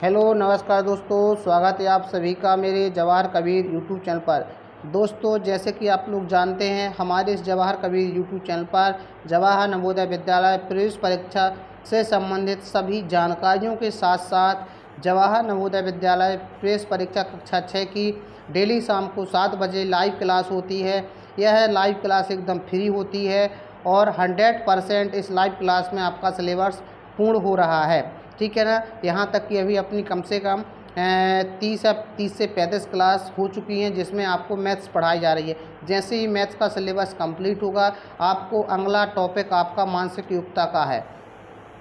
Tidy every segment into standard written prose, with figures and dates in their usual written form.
Hello नमस्कार दोस्तों, स्वागत है आप सभी का मेरे जवाहर कबीर यूट्यूब चैनल पर। दोस्तों, जैसे कि आप लोग जानते हैं, हमारे इस जवाहर कबीर यूट्यूब चैनल पर जवाहर नवोदय विद्यालय प्रवेश परीक्षा से संबंधित सभी जानकारियों के साथ साथ जवाहर नवोदय विद्यालय प्रवेश परीक्षा कक्षा 6 की डेली शाम को 7 बजे लाइव क्लास होती है। यह लाइव क्लास एकदम फ्री होती है और 100% इस लाइव क्लास में आपका सिलेबस पूर्ण हो रहा है। ठीक है ना। यहाँ तक कि अभी अपनी कम से कम 30 से 35 क्लास हो चुकी हैं, जिसमें आपको मैथ्स पढ़ाई जा रही है। जैसे ही मैथ्स का सिलेबस कंप्लीट होगा, आपको अगला टॉपिक आपका मानसिक योग्यता का है।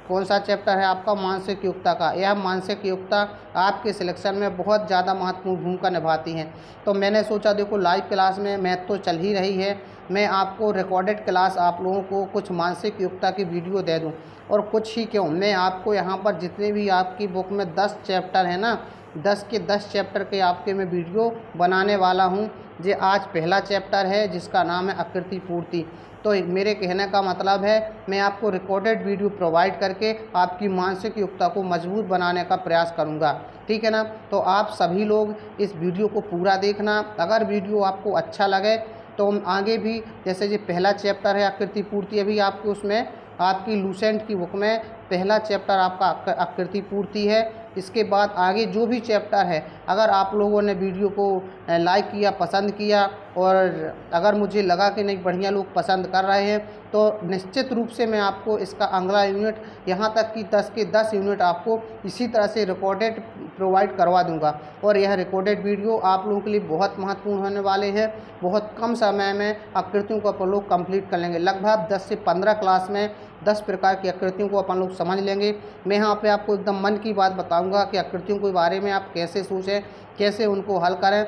कौन सा चैप्टर है आपका? मानसिक योग्यता का। यह मानसिक योग्यता आपके सिलेक्शन में बहुत ज़्यादा महत्वपूर्ण भूमिका निभाती हैं। तो मैंने सोचा देखो, लाइव क्लास में मैथ तो चल ही रही है, मैं आपको रिकॉर्डेड क्लास आप लोगों को कुछ मानसिक योग्यता की वीडियो दे दूं। और कुछ ही क्यों, मैं आपको यहाँ पर जितने भी आपकी बुक में 10 चैप्टर हैं ना, 10 के 10 चैप्टर के आपके मैं वीडियो बनाने वाला हूँ। ये आज पहला चैप्टर है जिसका नाम है आकृति पूर्ति। तो मेरे कहने का मतलब है, मैं आपको रिकॉर्डेड वीडियो प्रोवाइड करके आपकी मानसिक योग्यता को मजबूत बनाने का प्रयास करूंगा। ठीक है ना। तो आप सभी लोग इस वीडियो को पूरा देखना। अगर वीडियो आपको अच्छा लगे तो हम आगे भी, जैसे ये पहला चैप्टर है आकृति पूर्ति, अभी आपके उसमें आपकी लूसेंट की बुक में पहला चैप्टर आपका आकृति पूर्ति है। इसके बाद आगे जो भी चैप्टर है, अगर आप लोगों ने वीडियो को लाइक किया, पसंद किया, और अगर मुझे लगा कि नहीं बढ़िया लोग पसंद कर रहे हैं, तो निश्चित रूप से मैं आपको इसका अगला यूनिट, यहाँ तक कि 10 के 10 यूनिट आपको इसी तरह से रिकॉर्डेड प्रोवाइड करवा दूंगा। और यह रिकॉर्डेड वीडियो आप लोगों के लिए बहुत महत्वपूर्ण होने वाले हैं। बहुत कम समय में आकृतियों को अपन लोग कंप्लीट कर लेंगे। लगभग 10 से 15 क्लास में 10 प्रकार की आकृतियों को अपन लोग समझ लेंगे। मैं यहाँ पे आपको एकदम मन की बात बताऊंगा कि आकृतियों के बारे में आप कैसे सोचें, कैसे उनको हल करें।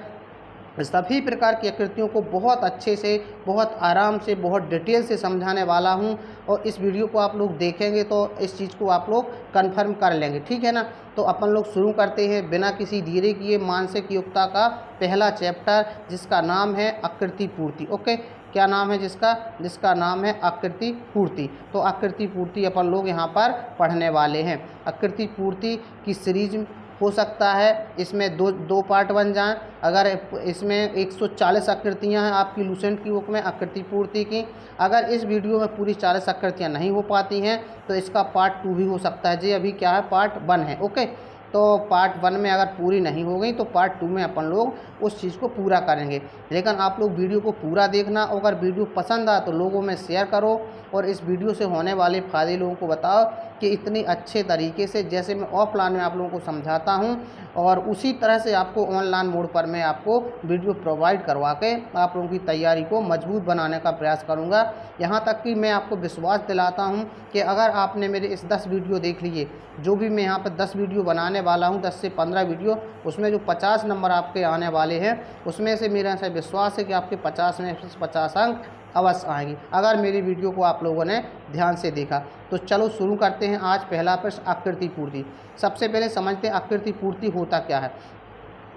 सभी प्रकार की आकृतियों को बहुत अच्छे से, बहुत आराम से, बहुत डिटेल से समझाने वाला हूं। और इस वीडियो को आप लोग देखेंगे तो इस चीज़ को आप लोग कंफर्म कर लेंगे। ठीक है ना। तो अपन लोग शुरू करते हैं बिना किसी देरी किए मानसिक योग्यता का पहला चैप्टर, जिसका नाम है आकृति पूर्ति। ओके, क्या नाम है जिसका नाम है आकृति पूर्ति। तो आकृति पूर्ति अपन लोग यहाँ पर पढ़ने वाले हैं। आकृति पूर्ति की सीरीज हो सकता है इसमें दो पार्ट बन जाएं। अगर इसमें 140 आकृतियां हैं आपकी लूसेंट की बुक में आकृति पूर्ति की, अगर इस वीडियो में पूरी 40 आकृतियां नहीं हो पाती हैं तो इसका पार्ट 2 भी हो सकता है। जी अभी क्या है, पार्ट 1 है। ओके, तो पार्ट 1 में अगर पूरी नहीं हो गई तो पार्ट 2 में अपन लोग उस चीज़ को पूरा करेंगे। लेकिन आप लोग वीडियो को पूरा देखना, और अगर वीडियो पसंद आए तो लोगों में शेयर करो, और इस वीडियो से होने वाले फ़ायदे लोगों को बताओ कि इतनी अच्छे तरीके से, जैसे मैं ऑफलाइन में आप लोगों को समझाता हूं, और उसी तरह से आपको ऑनलाइन मोड पर मैं आपको वीडियो प्रोवाइड करवा के आप लोगों की तैयारी को मजबूत बनाने का प्रयास करूंगा। यहाँ तक कि मैं आपको विश्वास दिलाता हूं कि अगर आपने मेरे इस 10 वीडियो देख लिए, जो भी मैं यहाँ पर 10 वीडियो बनाने वाला हूँ, 10 से 15 वीडियो, उसमें जो 50 नंबर आपके आने वाले हैं, उसमें से मेरा ऐसा विश्वास है कि आपके 50 में से 50 अंक अवश्य आएंगी, अगर मेरी वीडियो को आप लोगों ने ध्यान से देखा। तो चलो शुरू करते हैं। आज पहला प्रश्न आकृति पूर्ति। सबसे पहले समझते हैं आकृति पूर्ति होता क्या है।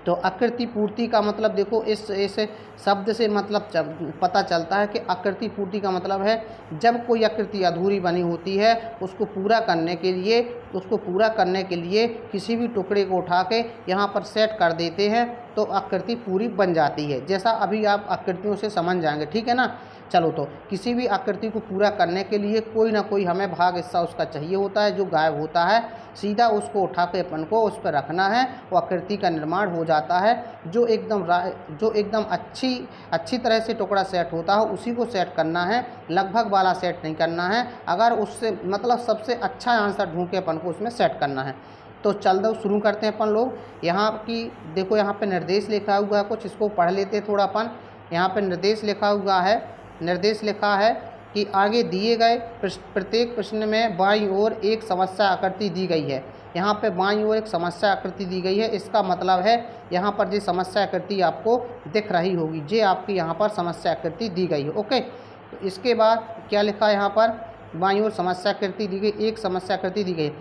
तो आकृति पूर्ति का मतलब देखो, इस शब्द से मतलब पता चलता है कि आकृति पूर्ति का मतलब है जब कोई आकृति अधूरी बनी होती है, उसको पूरा करने के लिए किसी भी टुकड़े को उठा के यहाँ पर सेट कर देते हैं तो आकृति पूरी बन जाती है। जैसा अभी आप आकृतियों से समझ जाएंगे। ठीक है ना। चलो, तो किसी भी आकृति को पूरा करने के लिए कोई ना कोई हमें भाग हिस्सा उसका चाहिए होता है जो गायब होता है। सीधा उसको उठा के अपन को उस पर रखना है, वो आकृति का निर्माण हो जाता है। जो एकदम अच्छी तरह से टुकड़ा सेट होता है उसी को सेट करना है, लगभग वाला सेट नहीं करना है। अगर उससे मतलब सबसे अच्छा आंसर ढूंढ के अपन को उसमें सेट करना है। तो चल दो शुरू करते हैं अपन लोग। यहाँ की देखो, यहाँ पे निर्देश लिखा हुआ है कुछ, इसको पढ़ लेते थोड़ा अपन। यहाँ पे निर्देश लिखा है कि आगे दिए गए प्रत्येक प्रश्न में बाईं ओर एक समस्या आकृति दी गई है। यहाँ पे बाईं ओर एक समस्या आकृति दी गई है। इसका मतलब है यहाँ पर जो समस्या आकृति आपको दिख रही होगी, जे आपकी यहाँ पर समस्या आकृति दी गई है। ओके, तो इसके बाद क्या लिखा है यहाँ पर, बाईं ओर समस्या आकृति दी गई, एक समस्या आकृति दी गई।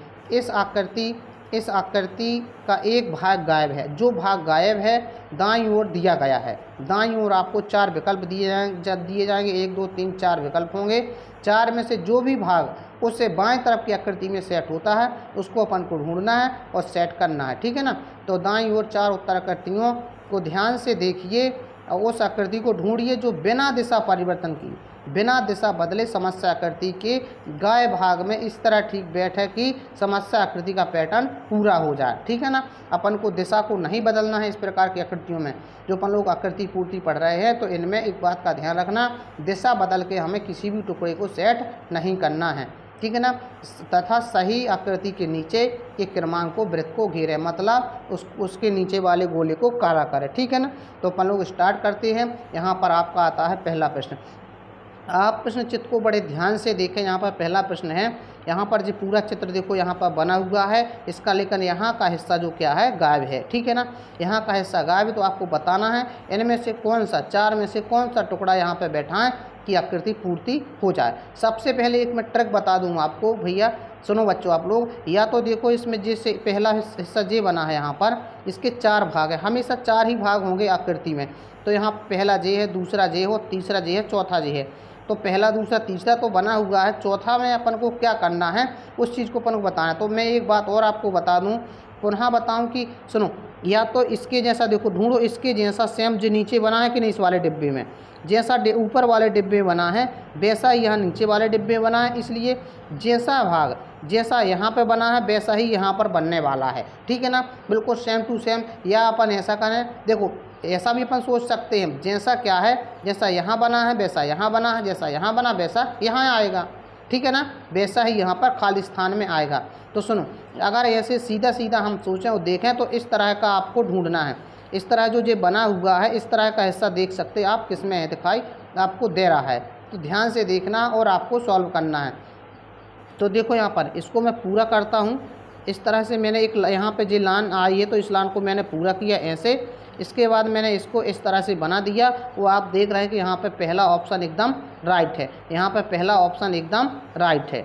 इस आकृति का एक भाग गायब है। जो भाग गायब है दाईं ओर दिया गया है। दाईं ओर आपको 4 विकल्प दिए जाएंगे। 1 2 3 4 विकल्प होंगे। चार में से जो भी भाग उससे बाएं तरफ की आकृति में सेट होता है उसको अपन को ढूंढना है और सेट करना है, ठीक है ना। तो दाईं ओर चार उत्तर आकृतियों को ध्यान से देखिए और उस आकृति को ढूंढिए जो बिना दिशा परिवर्तन की, बिना दिशा बदले समस्या आकृति के गाय भाग में इस तरह ठीक बैठे कि समस्या आकृति का पैटर्न पूरा हो जाए, ठीक है ना। अपन को दिशा को नहीं बदलना है इस प्रकार की आकृतियों में। जो अपन लोग आकृति पूर्ति पढ़ रहे हैं तो इनमें एक बात का ध्यान रखना, दिशा बदल के हमें किसी भी टुकड़े को सेट नहीं करना है, ठीक है ना। तथा सही आकृति के नीचे के क्रमांक को वृत्त को घेरे, मतलब उसके नीचे वाले गोले को काला करे, ठीक है ना। तो अपन लोग स्टार्ट करते हैं। यहाँ पर आपका आता है पहला प्रश्न। आप प्रश्न चित्र को बड़े ध्यान से देखें। यहाँ पर पहला प्रश्न है, यहाँ पर जो पूरा चित्र देखो यहाँ पर बना हुआ है इसका, लेकिन यहाँ का हिस्सा जो क्या है गायब है, ठीक है ना। यहाँ का हिस्सा गायब है तो आपको बताना है इनमें से कौन सा, चार में से कौन सा टुकड़ा यहाँ पर बैठाएं कि आकृति पूर्ति हो जाए। सबसे पहले एक मैं ट्रिक बता दूँ आपको भैया, सुनो बच्चों आप लोग। या तो देखो इसमें जैसे पहला हिस्सा जे बना है यहाँ पर, इसके चार भाग है, हमेशा चार ही भाग होंगे आकृति में। तो यहाँ पहला जे है, दूसरा जे हो, तीसरा जे है, चौथा जे है। तो पहला दूसरा तीसरा तो बना हुआ है, चौथा में अपन को क्या करना है उस चीज़ को अपन को बताना है। तो मैं एक बात और आपको बता दूं, पुनः बताऊं कि सुनो, या तो इसके जैसा देखो ढूंढो, इसके जैसा सेम जो नीचे बना है कि नहीं इस वाले डिब्बे में, जैसा ऊपर वाले डिब्बे में बना है वैसा ही यहाँ नीचे वाले डिब्बे में बना है। इसलिए जैसा भाग जैसा यहाँ पे बना है वैसा ही यहाँ पर बनने वाला है, ठीक है ना, बिल्कुल सेम टू सेम। या अपन ऐसा करें, देखो ऐसा भी अपन सोच सकते हैं, जैसा क्या है जैसा यहाँ बना है वैसा यहाँ बना है, जैसा यहाँ बना वैसा यहाँ आएगा, ठीक है ना, वैसा ही यहाँ पर खाली स्थान में आएगा। तो सुनो, अगर ऐसे सीधा सीधा हम सोचें और देखें तो इस तरह का आपको ढूंढना है। इस तरह जो बना हुआ है इस तरह का हिस्सा देख सकते हैं आप, किसमें है दिखाई आपको दे रहा है। तो ध्यान से देखना और आपको सॉल्व करना है। तो देखो यहाँ पर इसको मैं पूरा करता हूँ। इस तरह से मैंने एक यहाँ पे जो लाइन आई है तो इस लाइन को मैंने पूरा किया ऐसे। इसके बाद मैंने इसको इस तरह से बना दिया। वो आप देख रहे हैं कि यहाँ पे पहला ऑप्शन एकदम राइट है, यहाँ पे पहला ऑप्शन एकदम राइट है।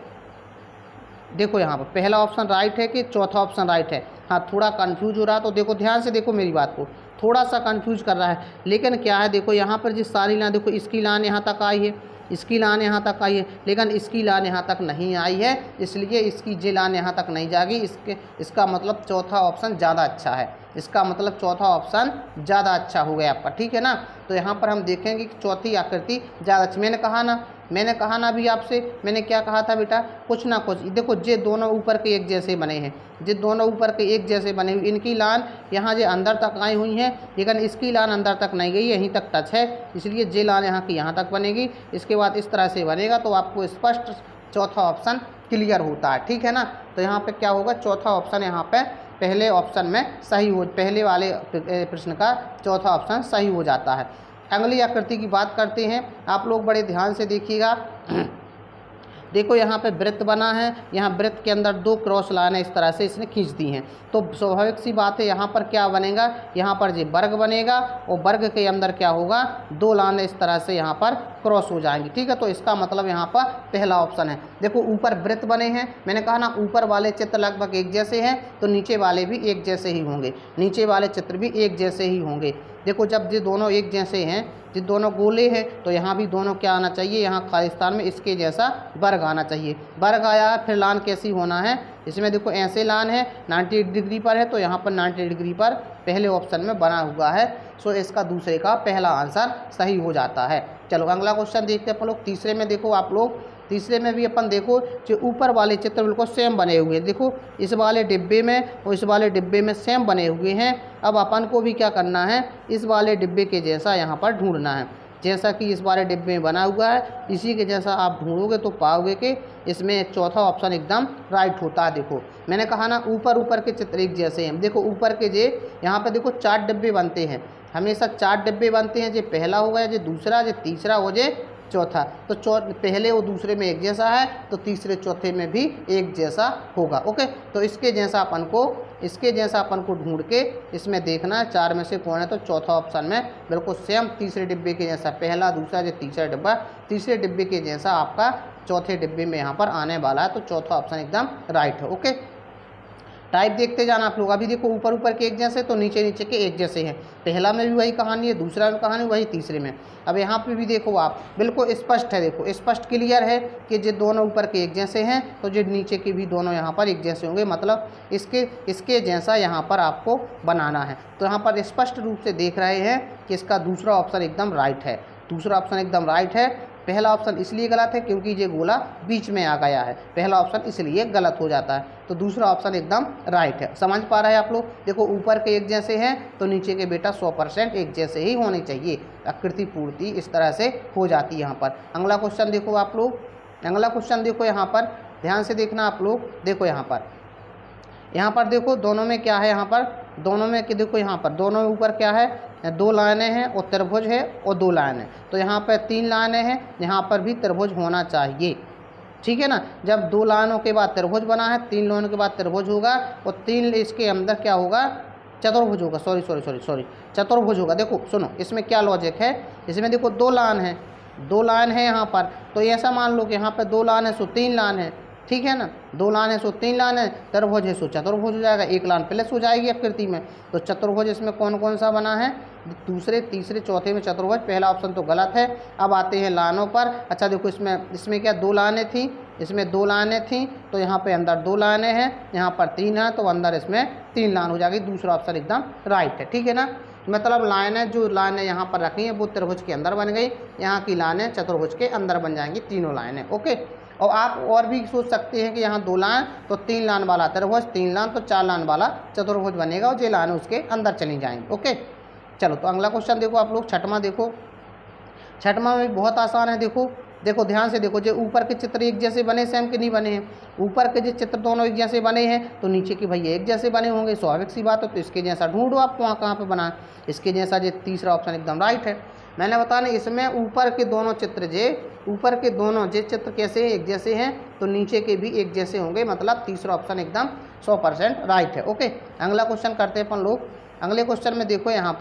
देखो यहाँ पर पहला ऑप्शन राइट है कि चौथा ऑप्शन राइट है। हाँ, थोड़ा कंफ्यूज हो रहा है तो देखो ध्यान से देखो मेरी बात को, थोड़ा सा कंफ्यूज कर रहा है, लेकिन क्या है देखो यहाँ पर जिस सारी लाइन देखो, इसकी लाइन यहाँ तक आई है, इसकी लाइन यहाँ तक आई है, लेकिन इसकी लाइन यहाँ तक नहीं आई है, इसलिए इसकी जे लाइन यहाँ तक नहीं जाएगी। इसका मतलब चौथा ऑप्शन ज़्यादा अच्छा है, इसका मतलब चौथा ऑप्शन ज़्यादा अच्छा हो गया आपका, ठीक है ना। तो यहाँ पर हम देखेंगे कि चौथी आकृति ज़्यादा अच्छी। मैंने कहा ना अभी आपसे, मैंने क्या कहा था बेटा, कुछ ना कुछ देखो, जे दोनों ऊपर के एक जैसे बने हैं, जे दोनों ऊपर के एक जैसे बने हुए, इनकी लाइन यहाँ जे अंदर तक आई हुई है, लेकिन इसकी लाइन अंदर तक नहीं गई, यहीं तक टच है, इसलिए जे लाइन यहाँ की यहाँ तक बनेगी। इसके बाद इस तरह से बनेगा तो आपको स्पष्ट चौथा ऑप्शन क्लियर होता है, ठीक है ना। तो यहाँ पे क्या होगा, चौथा ऑप्शन यहाँ पे पहले ऑप्शन में सही हो, पहले वाले प्रश्न का चौथा ऑप्शन सही हो जाता है। अगली आकृति की बात करते हैं, आप लोग बड़े ध्यान से देखिएगा। देखो यहाँ पे वृत्त बना है, यहाँ वृत्त के अंदर दो क्रॉस लाइनें इस तरह से इसने खींच दी हैं। तो स्वाभाविक सी बात है यहाँ पर क्या बनेगा, यहाँ पर जी वर्ग बनेगा और वर्ग के अंदर क्या होगा, दो लाइनें इस तरह से यहाँ पर क्रॉस हो जाएंगी, ठीक है। तो इसका मतलब यहाँ पर पहला ऑप्शन है। देखो ऊपर वृत्त बने हैं, मैंने कहा ना ऊपर वाले चित्र लगभग एक जैसे हैं तो नीचे वाले भी एक जैसे ही होंगे, नीचे वाले चित्र भी एक जैसे ही होंगे। देखो जब ये दोनों एक जैसे हैं, ये दोनों गोले हैं, तो यहाँ भी दोनों क्या आना चाहिए, यहाँ खाली स्थान में इसके जैसा वर्ग आना चाहिए। वर्ग आया, फिर लाइन कैसी होना है, इसमें देखो ऐसे लाइन है 90 डिग्री पर है, तो यहाँ पर 90 डिग्री पर पहले ऑप्शन में बना हुआ है। सो इसका दूसरे का पहला आंसर सही हो जाता है। चलो अगला क्वेश्चन देखते हैं अपन लोग। तीसरे में देखो आप लोग, तीसरे में भी अपन देखो जो ऊपर वाले चित्र बिल्कुल सेम बने हुए हैं, देखो इस वाले डिब्बे में और इस वाले डिब्बे में सेम बने हुए हैं। अब अपन को भी क्या करना है, इस वाले डिब्बे के जैसा यहाँ पर ढूंढना है, जैसा कि इस वाले डिब्बे में बना हुआ है इसी के जैसा आप ढूंढोगे तो पाओगे कि इसमें चौथा ऑप्शन एकदम राइट होता है। देखो मैंने कहा ना ऊपर के चित्र एक जैसे हैं। देखो ऊपर के जे यहाँ पे देखो 4 डिब्बे बनते हैं, हमेशा 4 डिब्बे बनते हैं, जो पहला होगा, जो दूसरा, जो तीसरा हो, जो चौथा। तो पहले वो दूसरे में एक जैसा है तो तीसरे चौथे में भी एक जैसा होगा। ओके, तो इसके जैसा अपन को ढूंढ के इसमें देखना है 4 में से कौन है। तो चौथा ऑप्शन में बिल्कुल सेम तीसरे डिब्बे के जैसा, पहला दूसरा जो तीसरा डिब्बा, तीसरे डिब्बे के जैसा आपका चौथे डिब्बे में यहाँ पर आने वाला है। तो चौथा ऑप्शन एकदम राइट है। ओके, टाइप देखते जाना आप लोग। अभी देखो ऊपर ऊपर के एक जैसे तो नीचे नीचे के एक जैसे हैं। पहला में भी वही कहानी है, दूसरा में कहानी वही, तीसरे में। अब यहाँ पे भी देखो आप, बिल्कुल स्पष्ट है, देखो स्पष्ट क्लियर है कि जो दोनों ऊपर के एक जैसे हैं तो जो नीचे के भी दोनों यहाँ पर एक जैसे होंगे, मतलब इसके जैसा यहाँ पर आपको बनाना है। तो यहाँ पर स्पष्ट रूप से देख रहे हैं कि इसका दूसरा ऑप्शन एकदम राइट है। दूसरा ऑप्शन एकदम राइट है। पहला ऑप्शन इसलिए गलत है क्योंकि ये गोला बीच में आ गया है, पहला ऑप्शन इसलिए गलत हो जाता है। तो दूसरा ऑप्शन एकदम राइट है। समझ पा रहे हैं आप लोग? देखो ऊपर के एक जैसे हैं तो नीचे के बेटा 100% एक जैसे ही होने चाहिए। आकृति पूर्ति इस तरह से हो जाती है यहाँ पर। अगला क्वेश्चन देखो आप लोग, अगला क्वेश्चन देखो यहाँ पर, ध्यान से देखना आप लोग। देखो यहाँ पर देखो दोनों में क्या है, यहाँ पर दोनों में कि देखो यहाँ पर दोनों में ऊपर क्या है, 2 लाइनें हैं और त्रिभुज है और 2 लाइनें। तो यहाँ पर 3 लाइनें हैं, यहाँ पर भी त्रिभुज होना चाहिए, ठीक है ना। जब 2 लाइनों के बाद त्रिभुज बना है, 3 लाइनों के बाद त्रिभुज होगा और 3 इसके अंदर क्या होगा, चतुर्भुज होगा। सॉरी चतुर्भुज होगा। देखो सुनो, इसमें क्या लॉजिक है, इसमें देखो 2 लाइन है, 2 लाइन है यहाँ पर, तो ऐसा मान लो कि यहाँ पर 2 लाइन है सो 3 लाइन है, ठीक है ना। 2 लाइन है सो 3 लाइन है, त्रिभुज है सो चतुर्भुज हो जाएगा, 1 लाइन प्लस हो जाएगी आकृति में। तो चतुर्भुज इसमें कौन कौन सा बना है, दूसरे तीसरे चौथे में चतुर्भुज। पहला ऑप्शन तो गलत है। अब आते हैं लाइनों पर। अच्छा देखो इसमें क्या 2 लाइनें थी, इसमें 2 लाइनें थी, तो यहाँ पे अंदर 2 लाइनें हैं, यहाँ पर 3 है, तो अंदर इसमें 3 लाइन हो जाएगी। दूसरा ऑप्शन एकदम राइट है, ठीक है ना। मतलब लाइनें जो लाइनें यहाँ पर रखी हैं वो त्रिभुज के अंदर बन गई, यहाँ की लाइनें चतुर्भुज के अंदर बन जाएंगी, तीनों लाइनें। ओके। और आप और भी सोच सकते हैं कि यहाँ 2 लाइन तो 3 लाइन वाला त्रिभुज, 3 लाइन तो 4 लाइन वाला चतुर्भुज बनेगा और ये लाइन उसके अंदर चली जाएंगी। ओके चलो, तो अगला क्वेश्चन देखो आप लोग, छठवां देखो। छठवां में बहुत आसान है। देखो ध्यान से देखो, जो ऊपर के चित्र एक जैसे बने, सेम के नहीं बने हैं। ऊपर के जो चित्र दोनों एक जैसे बने हैं तो नीचे के भैया एक जैसे बने होंगे, स्वाभाविक सी बात है। तो इसके जैसा ढूंढो आप, वहाँ कहाँ पे बना है इसके जैसा। जो तीसरा ऑप्शन एकदम राइट है। मैंने बताया इसमें ऊपर के दोनों चित्र ऊपर के दोनों जो चित्र कैसे एक जैसे हैं तो नीचे के भी एक जैसे होंगे, मतलब तीसरा ऑप्शन एकदम 100% राइट है। ओके, अगला क्वेश्चन करते हैं अपन लोग। अगले क्वेश्चन में देखो यहाँ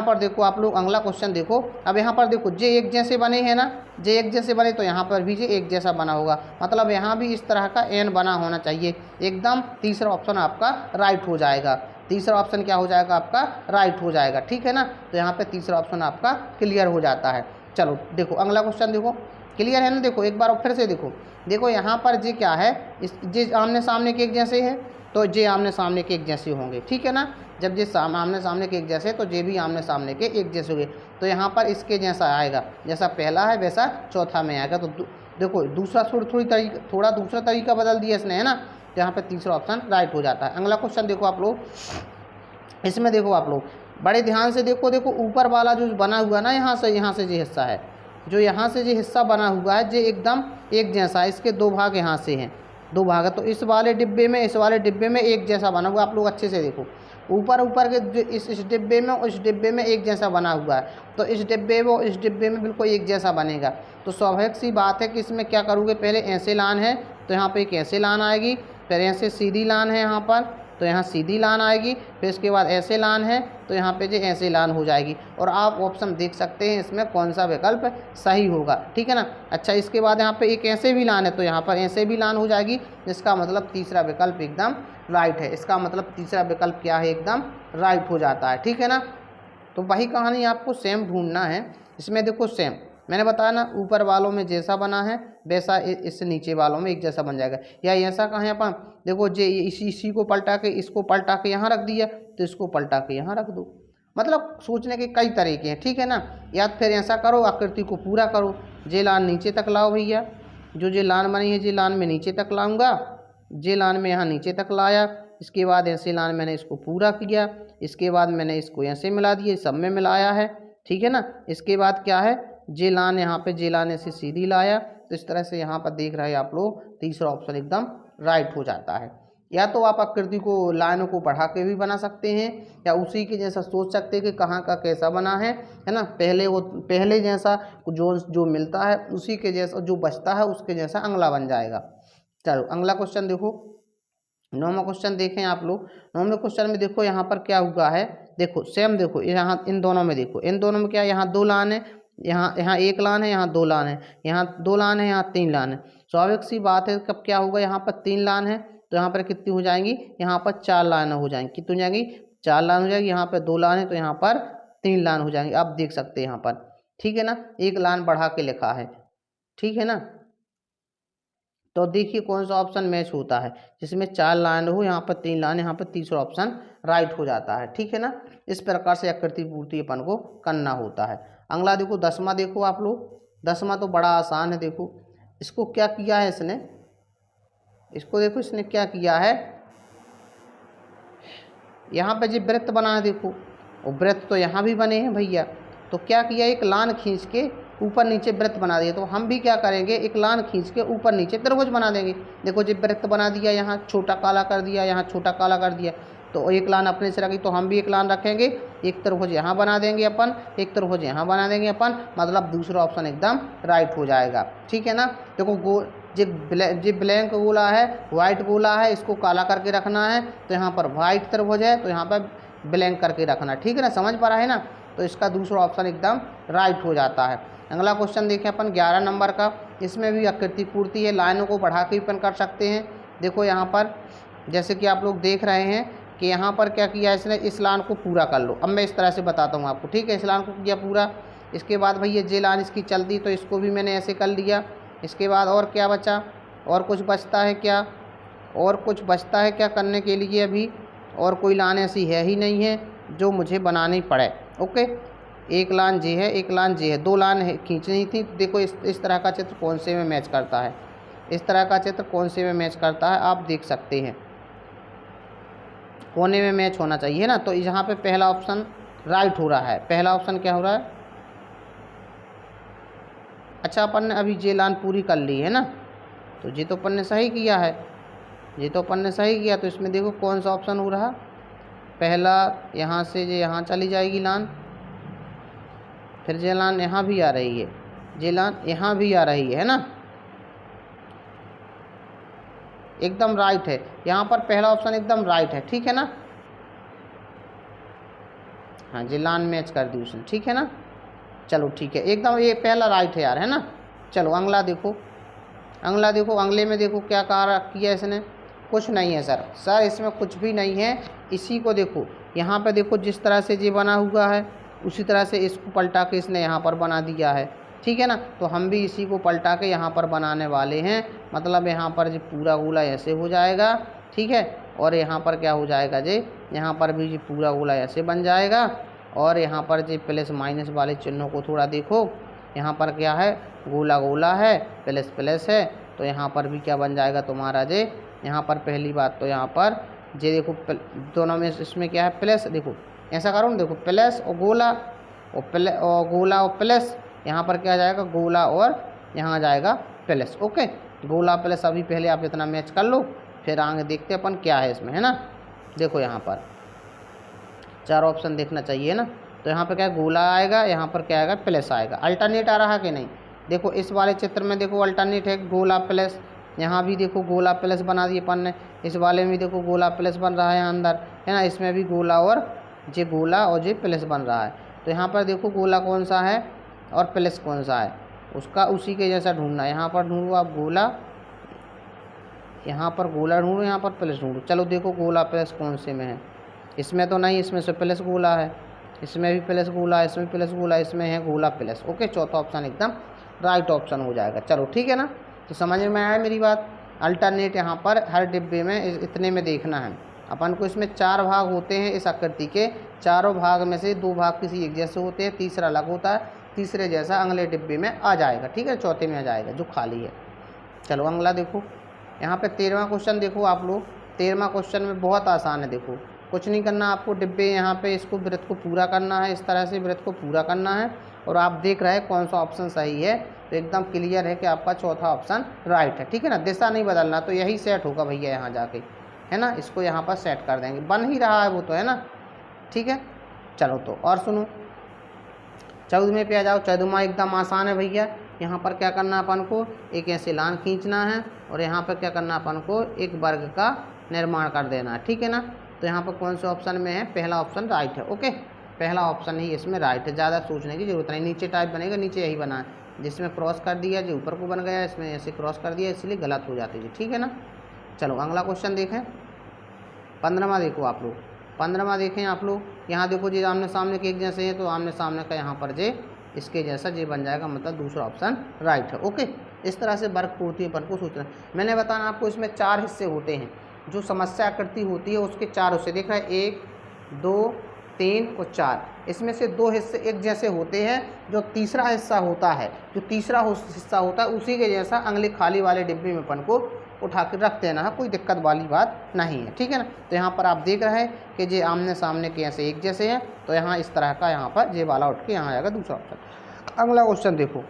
पर देखो आप लोग, अगला क्वेश्चन देखो। अब यहाँ पर देखो जे एक जैसे बने हैं ना, जे एक जैसे बने तो यहाँ पर भी जे एक जैसा बना होगा, मतलब यहाँ भी इस तरह का एन बना होना चाहिए एकदम। तीसरा ऑप्शन आपका राइट हो जाएगा। तीसरा ऑप्शन क्या हो जाएगा आपका, राइट हो जाएगा, ठीक है ना। तो यहाँ पे तीसरा ऑप्शन आपका क्लियर हो जाता है। चलो देखो अगला क्वेश्चन देखो, क्लियर है ना। देखो एक बार फिर से देखो यहाँ पर जे क्या है, जे आमने सामने के एक जैसे है तो जे आमने सामने के एक जैसे होंगे, ठीक है ना। जब जे आमने सामने के एक जैसे तो जे भी आमने सामने के एक जैसे होंगे। तो यहाँ पर इसके जैसा आएगा, जैसा पहला है वैसा चौथा में आएगा। तो देखो दूसरा थोड़ा दूसरा तरीका बदल दिया इसने, है ना। तो यहाँ पर तीसरा ऑप्शन राइट हो जाता है। अगला क्वेश्चन देखो आप लोग, इसमें देखो आप लोग बड़े ध्यान से देखो ऊपर वाला जो बना हुआ ना, यहाँ से जो हिस्सा है, जो यहाँ से जो हिस्सा बना हुआ है, जो एकदम एक जैसा है। इसके 2 भाग यहाँ से हैं, 2 भाग है। तो इस वाले डिब्बे में एक जैसा बना हुआ, आप लोग अच्छे से देखो। ऊपर के इस डिब्बे में और इस डिब्बे में एक जैसा बना हुआ है, तो इस डिब्बे में बिल्कुल एक जैसा बनेगा। तो स्वाभाविक सी बात है कि इसमें क्या करोगे, पहले ऐसे लाइन है तो यहाँ पे एक ऐसे लाइन आएगी, फिर ऐसे सीधी लाइन है यहाँ पर तो यहाँ सीधी लाइन आएगी, फिर इसके बाद ऐसे लाइन है तो यहाँ पे जो ऐसे लाइन हो जाएगी। और आप ऑप्शन देख सकते हैं इसमें कौन सा विकल्प सही होगा, ठीक है ना। अच्छा इसके बाद यहाँ पे एक ऐसे भी लाइन है तो यहाँ पर ऐसे भी लाइन हो जाएगी, जिसका मतलब तीसरा विकल्प एकदम राइट है। इसका मतलब तीसरा विकल्प क्या है, एकदम राइट हो जाता है, ठीक है ना। तो वही कहानी आपको सेम ढूंढना है। इसमें देखो सेम मैंने बताया ना, ऊपर वालों में जैसा बना है वैसा इस नीचे वालों में एक जैसा बन जाएगा। या ऐसा कहाँ है अपन, देखो जे इसी को पलटा के इसको पलटा के यहाँ रख दिया तो इसको पलटा के यहाँ रख दो। मतलब सोचने के कई तरीके हैं, ठीक है ना। या फिर ऐसा करो, आकृति को पूरा करो, जे लाइन नीचे तक लाओ भैया, जो लाइन बनी है जे लाइन में नीचे तक लाऊंगा, जे लाइन में यहाँ नीचे तक लाया। इसके बाद ऐसे लाइन मैंने इसको पूरा किया, इसके बाद मैंने इसको ऐसे मिला दिया, सब में मिलाया है, ठीक है ना। इसके बाद क्या है, जे लाइन यहाँ पे जे लाइन ऐसे सीधी लाया। तो इस तरह से यहाँ पर देख रहे हैं आप लोग, तीसरा ऑप्शन एकदम राइट हो जाता है। या तो आप आकृति को लाइनों को बढ़ा के भी बना सकते हैं, या उसी के जैसा सोच सकते हैं कि कहाँ का कैसा बना है ना। पहले जैसा जो मिलता है उसी के जैसा जो बचता है उसके जैसा अगला बन जाएगा। चलो अगला क्वेश्चन देखो, 9वां क्वेश्चन देखें आप लोग। 9वें क्वेश्चन में देखो यहाँ पर क्या हुआ है, देखो सेम देखो यहाँ इन दोनों में देखो, इन दोनों में क्या, यहाँ 2 लाइन है, यहाँ 1 लाइन है, यहाँ 2 लाइन है, यहाँ 2 लाइन है, यहाँ 3 लाइन है। स्वाभाविक सी बात है, कब क्या होगा, यहाँ पर 3 लाइन है तो यहाँ पर कितनी हो जाएंगी, यहाँ पर 4 लाइन हो जाएंगी। कितनी हो जाएंगी, 4 लाइन हो जाएगी। यहाँ पर 2 लाइन है तो यहाँ पर 3 लाइन हो जाएंगी। आप देख सकते हैं यहाँ पर, ठीक है ना, एक लाइन बढ़ा के लिखा है, ठीक है ना। तो देखिए कौन सा ऑप्शन मैच होता है, जिसमें 4 लाइन हो, यहाँ पर 3 लाइन, यहाँ पर तीसरा ऑप्शन राइट हो जाता है, ठीक है ना। इस प्रकार से आकृति पूर्ति अपन को करना होता है। अगला देखो 10वां, देखो आप लोग 10वां तो बड़ा आसान है। देखो इसको क्या किया है इसने, इसको देखो इसने क्या किया है, यहाँ पे जो वृत्त बना है देखो, और वृत्त तो यहाँ भी बने हैं भैया। तो क्या किया, एक लाइन खींच के ऊपर नीचे वृत्त बना दिया। तो हम भी क्या करेंगे, एक लाइन खींच के ऊपर नीचे त्रिभुज बना देंगे। देखो जो वृत्त बना दिया, यहाँ छोटा काला कर दिया, यहाँ छोटा काला कर दिया, तो एक लाइन अपने से रखी। तो हम भी एक लाइन रखेंगे, एक त्रिभुज यहाँ बना देंगे अपन, एक त्रिभुज यहाँ बना देंगे अपन, मतलब दूसरा ऑप्शन एकदम राइट हो जाएगा, ठीक है ना। देखो जो ब्लैंक गोला है, वाइट गोला है, इसको काला करके रखना है। तो यहाँ पर वाइट त्रिभुज है, तो यहाँ पर ब्लैंक करके रखना, ठीक है ना, समझ पा रहा है ना। तो इसका दूसरा ऑप्शन एकदम राइट हो जाता है। अगला क्वेश्चन देखें अपन 11 नंबर का। इसमें भी आकृति पूर्ति है, लाइनों को बढ़ा के अपन कर सकते हैं। देखो यहाँ पर जैसे कि आप लोग देख रहे हैं कि यहाँ पर क्या किया इसने, इस लाइन को पूरा कर लो। अब मैं इस तरह से बताता हूँ आपको, ठीक है। इस लाइन को किया पूरा, इसके बाद भैया जे लाइन इसकी चलती, तो इसको भी मैंने ऐसे कर लिया। इसके बाद और क्या बचा, और कुछ बचता है क्या, और कुछ बचता है क्या करने के लिए, अभी और कोई लाइन ऐसी है ही नहीं है जो मुझे बनानी पड़े। ओके, एक लाइन जे है, एक लाइन जे है, 2 लाइन खींचनी थी। देखो इस तरह का चित्र कौन से में मैच करता है, इस तरह का चित्र कौन से में मैच करता है, आप देख सकते हैं कोने में मैच होना चाहिए ना। तो यहाँ पे पहला ऑप्शन राइट हो रहा है। पहला ऑप्शन क्या हो रहा है, अच्छा अपन ने अभी जे लाइन पूरी कर ली है ना, तो ये तो अपन ने सही किया है, ये तो अपन ने सही किया। तो इसमें देखो कौन सा ऑप्शन हो रहा, पहला यहाँ से ये यहाँ चली जाएगी लाइन, फिर जे लाइन यहाँ भी आ रही है, जे लाइन यहाँ भी आ रही है ना, एकदम राइट है। यहाँ पर पहला ऑप्शन एकदम राइट है, ठीक है ना। हाँ जी, लाइन मैच कर दी उसने, ठीक है ना। चलो ठीक है, एकदम ये पहला राइट है यार, है ना। चलो अगला देखो, अगला देखो, अगले में देखो क्या किया इसने, कुछ नहीं है सर इसमें कुछ भी नहीं है। इसी को देखो, यहाँ पे देखो जिस तरह से ये बना हुआ है उसी तरह से इसको पलटा के इसने यहाँ पर बना दिया है, ठीक है ना। तो हम भी इसी को पलटा के यहाँ पर बनाने वाले हैं, मतलब यहाँ पर जो पूरा गोला ऐसे हो जाएगा, ठीक है। और यहाँ पर क्या हो जाएगा जी, यहाँ पर भी जी पूरा गोला ऐसे बन जाएगा। और यहाँ पर जी प्लस माइनस वाले चिन्हों को थोड़ा देखो, यहाँ पर क्या है, गोला गोला है, प्लस प्लस है, तो यहाँ पर भी क्या बन जाएगा तुम्हारा जे, यहाँ पर पहली बात तो यहाँ पर जे देखो दोनों में इसमें क्या है प्लस, देखो ऐसा करो ना, देखो प्लस और गोला और गोला और प्लस, यहाँ पर क्या आ जाएगा गोला और यहाँ आ जाएगा प्लस। ओके, गोला प्लस अभी पहले आप इतना मैच कर लो, फिर आगे देखते अपन क्या है इसमें, है ना। देखो यहाँ पर 4 ऑप्शन देखना चाहिए ना। तो यहाँ पर क्या गोला आएगा, यहाँ पर क्या आएगा प्लस आएगा। अल्टरनेट आ रहा कि नहीं, देखो इस वाले चित्र में देखो अल्टरनेट है गोला प्लस, यहाँ भी देखो गोला प्लस बना दिए अपन ने, इस वाले में देखो गोला प्लस बन रहा है यहाँ अंदर, है ना। इसमें भी गोला और जे गोला और जे प्लस बन रहा है। तो यहाँ पर देखो गोला कौन सा है और प्लस कौन सा है, उसका उसी के जैसा ढूंढना है। यहाँ पर ढूंढो आप गोला, यहाँ पर गोला ढूंढो, यहाँ पर प्लस ढूंढो। चलो देखो गोला प्लस कौन से में है, इसमें तो नहीं, इसमें से प्लस गोला है, इसमें भी प्लस गोला है, इसमें प्लस गोला, इसमें है गोला प्लस। ओके, चौथा ऑप्शन एकदम राइट ऑप्शन हो जाएगा। चलो ठीक है ना, तो समझ में आया मेरी बात। अल्टरनेट यहाँ पर हर डिब्बे में इतने में देखना है अपन को। इसमें 4 भाग होते हैं इस आकृति के, चारों भाग में से 2 भाग किसी एक जैसे होते हैं, तीसरा अलग होता है, तीसरे जैसा अगले डिब्बे में आ जाएगा, ठीक है, चौथे में आ जाएगा जो खाली है। चलो अगला देखो, यहाँ पे 13वां क्वेश्चन देखो आप लोग। 13वां क्वेश्चन में बहुत आसान है, देखो कुछ नहीं करना आपको, डिब्बे यहाँ पे इसको वृत्त को पूरा करना है, इस तरह से वृत्त को पूरा करना है। और आप देख रहे हैं कौन सा ऑप्शन सही है, तो एकदम क्लियर है कि आपका चौथा ऑप्शन राइट है, ठीक है ना। दिशा नहीं बदलना, तो यही सेट होगा भैया यहाँ जाके, है ना। इसको यहाँ पर सेट कर देंगे, बन ही रहा है वो तो, है ना, ठीक है। चलो तो और सुनो, 14वें पे आ जाओ। 14वां एकदम आसान है भैया। यहाँ पर क्या करना अपन को, एक ऐसे लाइन खींचना है और यहाँ पर क्या करना अपन को, एक वर्ग का निर्माण कर देना है, ठीक है ना। तो यहाँ पर कौन से ऑप्शन में है, पहला ऑप्शन राइट है। ओके, पहला ऑप्शन ही इसमें राइट है, ज़्यादा सोचने की जरूरत नहीं। नीचे टाइप बनेगा, नीचे यही बना है, जिसमें क्रॉस कर दिया जो ऊपर को बन गया, इसमें ऐसे क्रॉस कर दिया इसलिए गलत हो जाती है, ठीक है ना। चलो अगला क्वेश्चन देखें, 15वां देखो आप लोग, 15वां देखें आप लोग, यहाँ देखो जी आमने सामने के एक जैसे हैं तो आमने सामने का यहाँ पर जे इसके जैसा जे बन जाएगा, मतलब दूसरा ऑप्शन राइट है। ओके, इस तरह से वर्ग पूर्ति अपन को सोचना। मैंने बताना आपको इसमें 4 हिस्से होते हैं, जो समस्या आकृति होती है उसके 4 हिस्से देख रहे हैं, 1 2 3 और 4। इसमें से 2 हिस्से एक जैसे होते हैं, जो तीसरा हिस्सा होता है, जो तीसरा हिस्सा होता है उसी के जैसा अगले खाली वाले डिब्बे में अपन को उठा कर रख देना है, कोई दिक्कत वाली बात नहीं है, ठीक है ना। तो यहाँ पर आप देख रहे हैं कि ये आमने सामने के ऐसे एक जैसे हैं, तो यहाँ इस तरह का यहाँ पर ये वाला उठ के यहाँ आएगा दूसरा ऑप्शन। अगला क्वेश्चन देखो,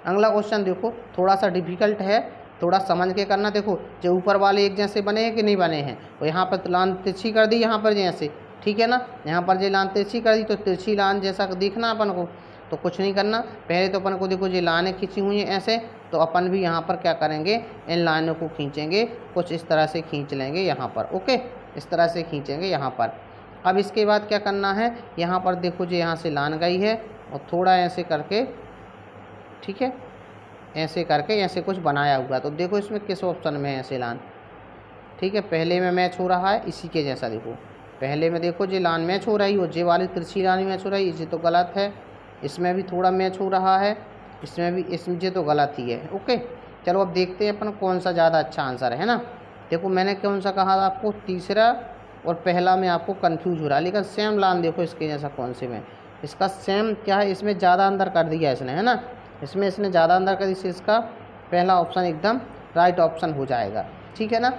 अगला क्वेश्चन देखो, थोड़ा सा डिफिकल्ट है, थोड़ा समझ के करना। देखो जो ऊपर वाले एक जैसे बने हैं कि नहीं बने हैं, तो यहाँ पर लाइन तिरछी कर दी, यहाँ पर जैसे, ठीक है ना, यहाँ पर जो लाइन तिरछी कर दी तो तिरछी लाइन जैसा दिखना अपन को, तो कुछ नहीं करना, पहले तो अपन को देखो ये लाइनें खींची हुई हैं ऐसे, तो अपन भी यहाँ पर क्या करेंगे, इन लाइनों को खींचेंगे, कुछ इस तरह से खींच लेंगे यहाँ पर। ओके, इस तरह से खींचेंगे यहाँ पर। अब इसके बाद क्या करना है, यहाँ पर देखो जो यहाँ से लाइन गई है और थोड़ा ऐसे करके, ठीक है, ऐसे करके ऐसे कुछ बनाया हुआ, तो देखो इसमें किस ऑप्शन में है ऐसे लाइन, ठीक है, पहले में मैच हो रहा है इसी के जैसा। देखो पहले में देखो जो लाइन मैच हो रही है, जे वाली तिरछी लाइन मैच हो रही है, ये तो गलत है, इसमें भी थोड़ा मैच हो रहा है, इसमें भी, इसमें ये तो गलत ही है। ओके, चलो अब देखते हैं अपन कौन सा ज़्यादा अच्छा आंसर है ना। देखो मैंने कौन सा कहा था आपको, तीसरा और पहला में आपको कंफ्यूज हो रहा है, लेकिन सेम लाइन देखो इसके जैसा कौन से में, इसका सेम क्या है, इसमें ज़्यादा अंदर कर दिया इसने, है ना, इसमें इसने ज़्यादा अंदर कर दी, इसका पहला ऑप्शन एकदम राइट ऑप्शन हो जाएगा, ठीक है ना।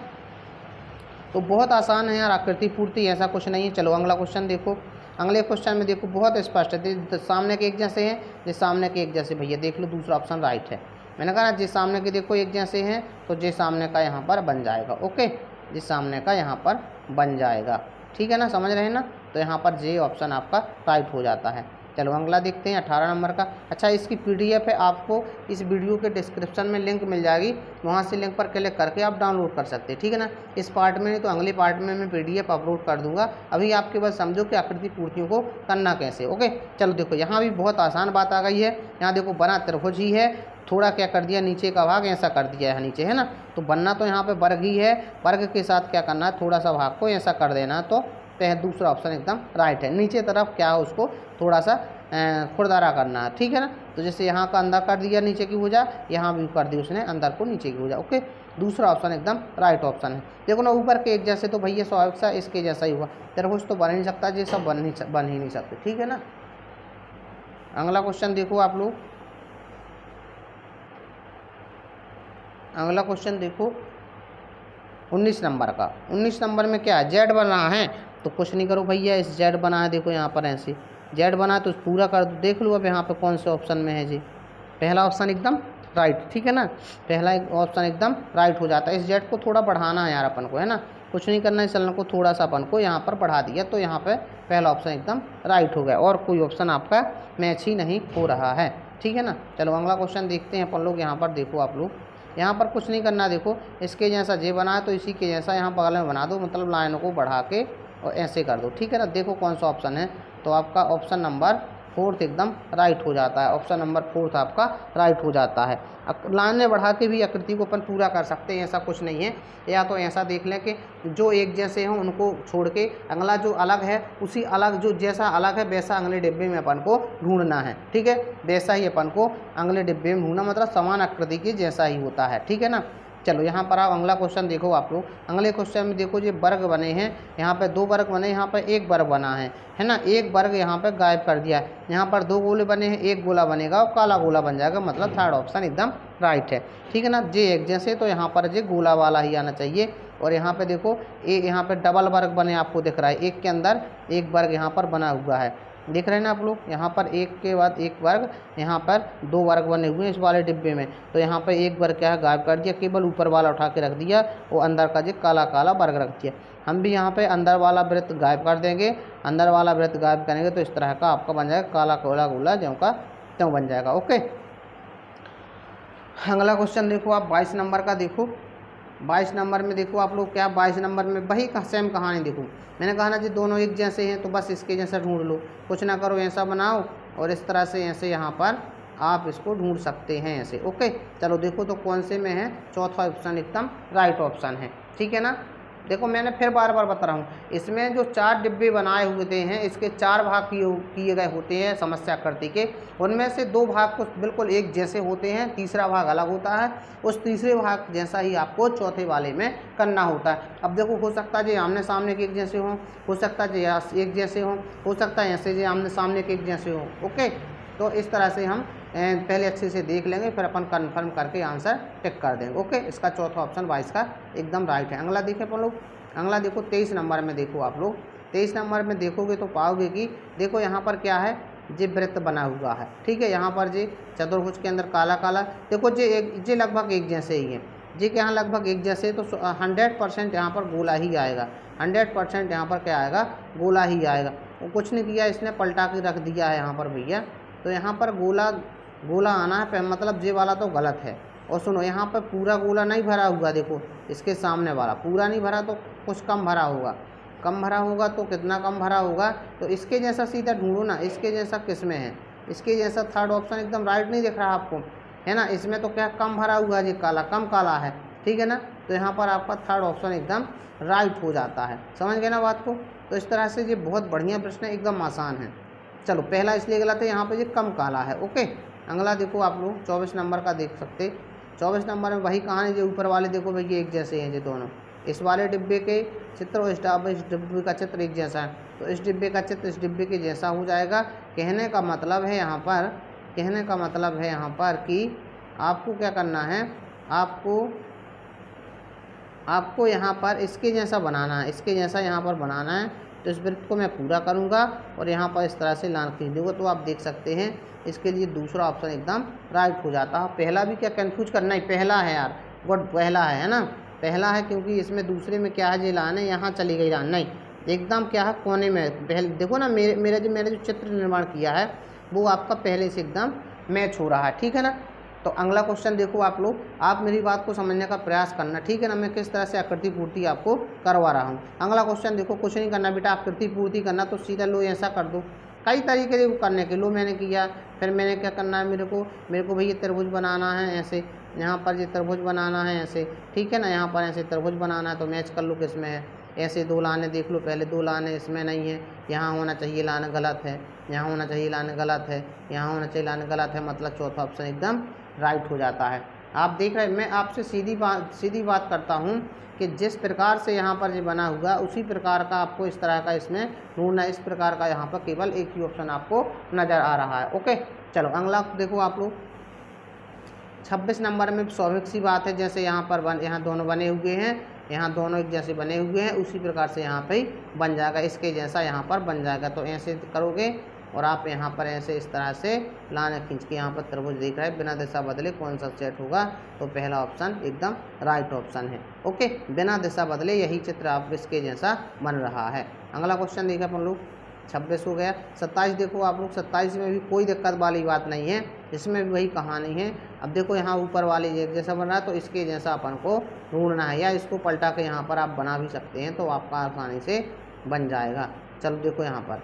तो बहुत आसान है यार, आकृति पूर्ति ऐसा कुछ नहीं है। चलो अगला क्वेश्चन देखो, अगले क्वेश्चन में देखो बहुत स्पष्ट है, सामने के एक जैसे हैं, जिस सामने के एक जैसे, भैया देख लो दूसरा ऑप्शन राइट है। मैंने कहा ना जिस सामने के देखो एक जैसे हैं, तो जिस सामने का यहाँ पर बन जाएगा। ओके, जिस सामने का यहाँ पर बन जाएगा, ठीक है ना, समझ रहे हैं ना। तो यहाँ पर जे ऑप्शन आपका राइट हो जाता है। चलो अगला देखते हैं 18 नंबर का। अच्छा, इसकी PDF है, आपको इस वीडियो के डिस्क्रिप्शन में लिंक मिल जाएगी, वहाँ से लिंक पर क्लिक करके आप डाउनलोड कर सकते हैं, ठीक है ना। इस पार्ट में नहीं तो अगले पार्ट में मैं PDF अपलोड कर दूंगा। अभी आपके बस समझो कि आकृति पूर्तियों को करना कैसे। ओके, चलो देखो यहाँ भी बहुत आसान बात आ गई है। यहाँ देखो बना त्रिभुज ही है, थोड़ा क्या कर दिया, नीचे का भाग ऐसा कर दिया है नीचे, है ना, तो बनना तो यहाँ पे वर्ग ही है, वर्ग के साथ क्या करना है, थोड़ा सा भाग को ऐसा कर देना, तो दूसरा ऑप्शन एकदम राइट है। नीचे तरफ क्या है, उसको थोड़ा सा खुरदारा करना है, ठीक है ना। तो जैसे यहाँ का अंदर कर दिया नीचे की भुजा, यहाँ भी कर दी उसने अंदर को नीचे की भुजा। ओके, दूसरा ऑप्शन एकदम राइट ऑप्शन है। देखो ना ऊपर के एक जैसे, तो भैया स्वाभाविक सा इसके जैसा ही हुआ, त्रिभुज तो बन ही नहीं सकता, ये सब बन ही नहीं सकते, ठीक है ना। अगला क्वेश्चन देखो आप लोग, अगला क्वेश्चन देखो 19 नंबर का। 19 नंबर में क्या है, जेड बना है, तो कुछ नहीं करो भैया, इस जेड बना है, देखो यहाँ पर ऐसे जेड बना है, तो पूरा कर दो। देख लो अब यहाँ पे कौन से ऑप्शन में है जी, पहला ऑप्शन एकदम राइट, ठीक है ना, पहला ऑप्शन एकदम राइट हो जाता है। इस जेड को थोड़ा बढ़ाना है यार अपन को, है ना, कुछ नहीं करना है, चलन को थोड़ा सा अपन को यहाँ पर बढ़ा दिया, तो यहाँ पे पहला ऑप्शन एकदम राइट हो गया, और कोई ऑप्शन आपका मैच ही नहीं हो रहा है, ठीक है ना। चलो अगला क्वेश्चन देखते हैं अपन लोग। यहाँ पर देखो आप लोग, यहाँ पर कुछ नहीं करना, देखो इसके जैसा जे बना है तो इसी के जैसा यहाँ बगल में बना दो, मतलब लाइनों को बढ़ा के और ऐसे कर दो, ठीक है ना। देखो कौन सा ऑप्शन है, तो आपका ऑप्शन नंबर 4 एकदम राइट हो जाता है, ऑप्शन नंबर 4 आपका राइट हो जाता है। लाइन में बढ़ा के भी आकृति को अपन पूरा कर सकते हैं, ऐसा कुछ नहीं है। या तो ऐसा देख लें कि जो एक जैसे हों उनको छोड़ के अगला जो अलग है, उसी अलग जो जैसा अलग है वैसा अगले डिब्बे में अपन को ढूंढना है, ठीक है, वैसा ही अपन को अगले डिब्बे में ढूंढना, मतलब समान आकृति के जैसा ही होता है, ठीक है ना। चलो यहाँ पर आप अगला क्वेश्चन देखो आप लोग। अगले क्वेश्चन में देखो ये वर्ग बने हैं, यहाँ पर 2 वर्ग बने, यहाँ पर 1 वर्ग बना है ना, 1 वर्ग यहाँ पर गायब कर दिया है। यहाँ पर 2 गोले बने हैं, 1 गोला बनेगा और काला गोला बन जाएगा, मतलब थर्ड ऑप्शन एकदम राइट है, ठीक है ना। जे एक जैसे, तो यहाँ पर जे गोला वाला ही आना चाहिए। और यहाँ पे देखो यहाँ पे डबल वर्ग बने आपको दिख रहा है, एक के अंदर 1 वर्ग यहाँ पर बना हुआ है, देख रहे हैं ना आप लोग। यहाँ पर 1 के बाद 1 वर्ग, यहाँ पर 2 वर्ग बने हुए हैं इस वाले डिब्बे में, तो यहाँ पर 1 वर्ग क्या है गायब कर दिया, केवल ऊपर वाला उठा के रख दिया, वो अंदर का जो काला काला वर्ग रख दिया। हम भी यहाँ पे अंदर वाला वृत्त गायब कर देंगे, अंदर वाला वृत्त गायब करेंगे तो इस तरह का आपका बन जाएगा काला कोला गोला, ज्यों का त्यों बन जाएगा। ओके, अगला क्वेश्चन देखो आप 22 नंबर का। देखो 22 नंबर में देखो आप लोग क्या, 22 नंबर में वही सेम कहानी। देखो मैंने कहा ना जी दोनों एक जैसे हैं, तो बस इसके जैसा ढूंढ लो, कुछ ना करो, ऐसा बनाओ और इस तरह से ऐसे यहाँ पर आप इसको ढूंढ सकते हैं ऐसे। ओके, चलो देखो तो कौन से में है, चौथा ऑप्शन एकदम राइट ऑप्शन है। ठीक है ना। देखो मैंने फिर बार बार बता रहा हूँ, इसमें जो 4 डिब्बे बनाए हुए हैं इसके 4 भाग किए गए होते हैं समस्या आकृति के। उनमें से 2 भाग कुछ बिल्कुल एक जैसे होते हैं, तीसरा भाग अलग होता है। उस तीसरे भाग जैसा ही आपको चौथे वाले में करना होता है। अब देखो हो सकता है जी आमने सामने के एक जैसे हों, हो सकता है जी एक जैसे हों, हो सकता है ऐसे जी आमने सामने के एक जैसे हों। ओके, तो इस तरह से हम पहले अच्छे से देख लेंगे, फिर अपन कन्फर्म करके आंसर टिक कर देंगे। ओके, इसका चौथा ऑप्शन 22 का एकदम राइट है। अगला देखें अपन लोग, अगला देखो 23 नंबर में। देखो आप लोग 23 नंबर में देखोगे तो पाओगे कि देखो यहाँ पर क्या है, जे वृत्त बना हुआ है। ठीक है, यहाँ पर जे चतुर्भुज के अंदर काला काला, देखो जे लगभग एक जैसे ही हैं, जे के यहाँ लगभग एक जैसे, तो 100% यहाँ पर गोला ही आएगा। 100% यहाँ पर क्या आएगा, गोला ही आएगा। वो कुछ नहीं किया इसने, पलटा के रख दिया है यहाँ पर भैया। तो यहाँ पर गोला आना है, मतलब जे वाला तो गलत है। और सुनो यहाँ पर पूरा गोला नहीं भरा हुआ, देखो इसके सामने वाला पूरा नहीं भरा, तो कुछ कम भरा होगा। कम भरा होगा तो कितना कम भरा होगा, तो इसके जैसा सीधा ढूंढो ना, इसके जैसा किस में है, इसके जैसा थर्ड ऑप्शन एकदम राइट नहीं दिख रहा आपको, है ना। इसमें तो क्या कम भरा हुआ है, जी काला कम काला है। ठीक है ना, तो यहाँ पर आपका थर्ड ऑप्शन एकदम राइट हो जाता है। समझ गए ना बात को। तो इस तरह से ये बहुत बढ़िया प्रश्न है, एकदम आसान है। चलो पहला इसलिए गलत है, यहाँ पर ये कम काला है। ओके, अगला देखो आप लोग 24 नंबर का देख सकते। 24 नंबर में वही कहानी, जो ऊपर वाले देखो भैया एक जैसे हैं ये दोनों। इस वाले डिब्बे के चित्र और इस डिब्बे का चित्र एक जैसा है, तो इस डिब्बे का चित्र इस डिब्बे के जैसा हो जाएगा। कहने का मतलब है यहाँ पर, कहने का मतलब है यहाँ पर कि आपको क्या करना है, आपको यहाँ पर इसके जैसा बनाना है, इसके जैसा यहाँ पर बनाना है। तो इस वृत्त को मैं पूरा करूँगा और यहाँ पर इस तरह से लाइन खींच दूँगा, तो आप देख सकते हैं इसके लिए दूसरा ऑप्शन एकदम राइट हो जाता है। पहला भी क्या कन्फ्यूज करना ही, पहला है यार, गुड पहला है ना, पहला है, क्योंकि इसमें दूसरे में क्या है, जी लाइन है, यहाँ चली गई लाइन, नहीं एकदम क्या है कोने में। पहले देखो ना, मैंने जो चित्र निर्माण किया है वो आपका पहले से एकदम मैच हो रहा है। ठीक है ना। तो अगला क्वेश्चन देखो आप लोग, आप मेरी बात को समझने का प्रयास करना। ठीक है ना, मैं किस तरह से आकृति पूर्ति आपको करवा रहा हूँ। अगला क्वेश्चन देखो, कुछ नहीं करना बेटा, आकृति पूर्ति करना तो सीधा लो ऐसा कर दो। कई तरीके से करने के, लो मैंने किया, फिर मैंने क्या करना है, मेरे को भैया त्रिभुज बनाना है ऐसे, यहाँ पर ये त्रिभुज बनाना है ऐसे। ठीक है ना, यहाँ पर ऐसे त्रिभुज बनाना है, तो मैच कर लो किस में है। ऐसे 2 लाने देख लो, पहले 2 लाने इसमें नहीं है, यहाँ होना चाहिए लाने गलत है, यहाँ होना चाहिए लाने गलत है, यहाँ होना चाहिए लाने गलत है, मतलब चौथा ऑप्शन एकदम राइट हो जाता है। आप देख रहे हैं, मैं आपसे सीधी बात करता हूँ कि जिस प्रकार से यहाँ पर जो बना हुआ उसी प्रकार का आपको इस तरह का इसमें ढूंढना, इस प्रकार का यहाँ पर केवल एक ही ऑप्शन आपको नज़र आ रहा है। ओके, चलो अगला देखो आप लोग 26 नंबर में स्वाभाविक सी बात है, जैसे यहाँ पर यहाँ दोनों बने हुए हैं, यहाँ दोनों एक जैसे बने हुए हैं, उसी प्रकार से यहाँ पे बन जाएगा, इसके जैसा यहाँ पर बन जाएगा। तो ऐसे करोगे और आप यहाँ पर ऐसे इस तरह से लाने खींच के यहाँ पर त्रिभुज दिख रहा है, बिना दिशा बदले कौन सा सेट होगा, तो पहला ऑप्शन एकदम राइट ऑप्शन है। ओके, बिना दिशा बदले यही चित्र आप इसके जैसा बन रहा है। अगला क्वेश्चन देखा अपन लोग, 26 हो गया। 27 देखो आप लोग, 27 में भी कोई दिक्कत वाली बात नहीं है, इसमें भी वही कहानी है। अब देखो यहाँ ऊपर वाले एक जैसा बन रहा है, तो इसके जैसा अपन को ढूंढना है, या इसको पलटा के यहाँ पर आप बना भी सकते हैं, तो आपका आसानी से बन जाएगा। चलो देखो यहाँ पर,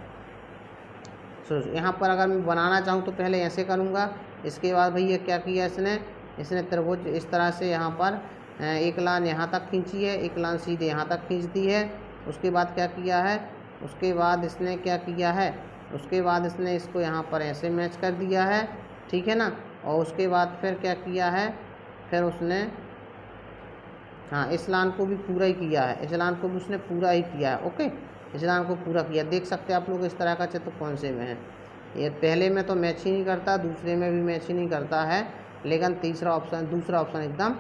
यहाँ पर अगर मैं बनाना चाहूँ तो पहले ऐसे करूँगा, इसके बाद भैया क्या किया इसने त्रिभुज इस तरह से यहाँ पर एक लाइन यहाँ तक खींची है, एक लाइन सीधे यहाँ तक खींच दी है। उसके बाद क्या किया है, उसके बाद इसने क्या किया है, उसके बाद इसने इसको यहाँ पर ऐसे मैच कर दिया है। ठीक है ना, और उसके बाद फिर क्या किया है, फिर उसने हाँ इस लाइन को भी पूरा ही किया है, इस लाइन को भी उसने पूरा ही किया है। ओके, इस लाइन को पूरा किया। देख सकते हैं आप लोग इस तरह का चित्र कौन से में है, ये पहले में तो मैच ही नहीं करता, दूसरे में भी मैच ही नहीं करता है, लेकिन दूसरा ऑप्शन एकदम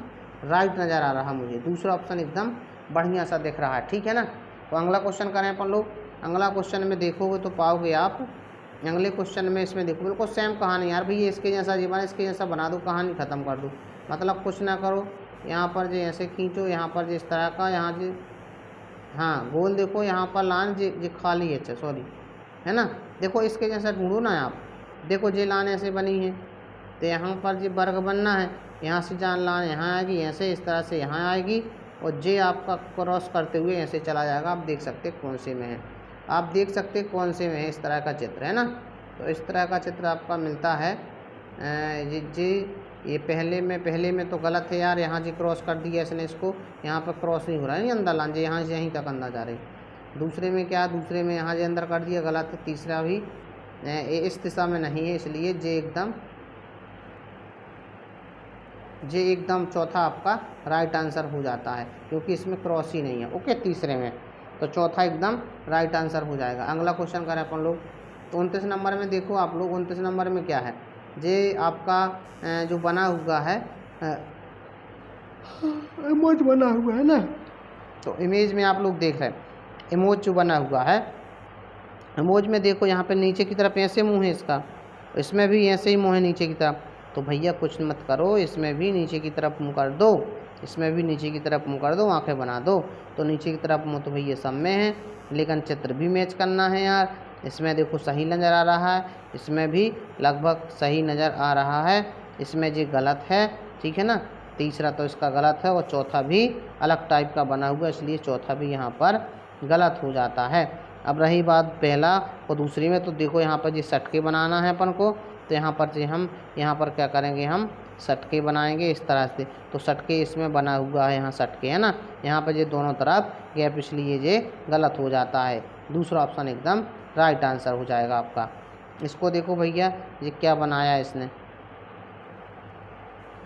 राइट नज़र आ रहा मुझे, दूसरा ऑप्शन एकदम बढ़िया सा दिख रहा है। ठीक है ना। तो अगला क्वेश्चन करें अपन लोग। अगला क्वेश्चन में देखोगे तो पाओगे आप, अगले क्वेश्चन में इसमें देखो बिल्कुल सेम कहानी यार भैया, इसके जैसा जी बना, इसके जैसा बना दो, कहानी ख़त्म कर दो, मतलब कुछ ना करो। यहाँ पर जो ऐसे खींचो, यहाँ पर जो इस तरह का, यहाँ जी हाँ गोल देखो, यहाँ पर लाइन जी खाली है, अच्छा सॉरी है ना। देखो इसके जैसा ढूंढो ना आप, देखो ये लाइन ऐसे बनी है, तो यहाँ पर जो वर्ग बनना है, यहाँ से जान लाइन यहाँ आएगी, ऐसे इस तरह से यहाँ आएगी, और जे आपका क्रॉस करते हुए ऐसे चला जाएगा। आप देख सकते कौन से में है, आप देख सकते कौन से में है, इस तरह का चित्र है ना। तो इस तरह का चित्र आपका मिलता है जी ये पहले में तो गलत है यार, यहाँ जी क्रॉस कर दिया इसने, इसको यहाँ पर क्रॉस नहीं हो रहा है, नहीं अंदर लांजे यहाँ से यहीं तक अंदर जा रही। दूसरे में क्या, दूसरे में यहाँ जे अंदर कर दिया गलत है। तीसरा भी इस दिशा में नहीं है, इसलिए जे एकदम चौथा आपका राइट आंसर हो जाता है, क्योंकि इसमें क्रॉस ही नहीं है। ओके, तीसरे में तो चौथा एकदम राइट आंसर हो जाएगा। अगला क्वेश्चन करें अपन लोग। तो 29 नंबर में देखो आप लोग, 29 नंबर में क्या है, जे आपका जो बना हुआ है इमेज बना हुआ है ना, तो इमेज में आप लोग देख रहे हैं इमोज जो बना हुआ है, इमोज में देखो यहाँ पे नीचे की तरफ ऐसे मुंह है इसका, इसमें भी ऐसे ही मुंह है नीचे की तरफ। तो भैया कुछ मत करो, इसमें भी नीचे की तरफ मुँह कर दो, इसमें भी नीचे की तरफ मुँह कर दो, आंखें बना दो। तो नीचे की तरफ मुँह तो भैया सब में है, लेकिन चित्र भी मैच करना है यार। इसमें देखो सही नज़र आ रहा है, इसमें भी लगभग सही नज़र आ रहा है, इसमें जो गलत है, ठीक है ना। तीसरा तो इसका गलत है और चौथा भी अलग टाइप का बना हुआ है, इसलिए चौथा भी यहाँ पर गलत हो जाता है। अब रही बात पहला और दूसरी में, तो देखो यहाँ पर जो सटके बनाना है अपन को, तो यहाँ पर जो हम यहाँ पर क्या करेंगे, हम सटके बनाएंगे इस तरह से। तो सटके इसमें बना हुआ है, यहाँ सटके है ना, यहाँ पर ये दोनों तरफ गैप, इसलिए ये गलत हो जाता है। दूसरा ऑप्शन एकदम राइट आंसर हो जाएगा आपका। इसको देखो भैया ये क्या बनाया है इसने,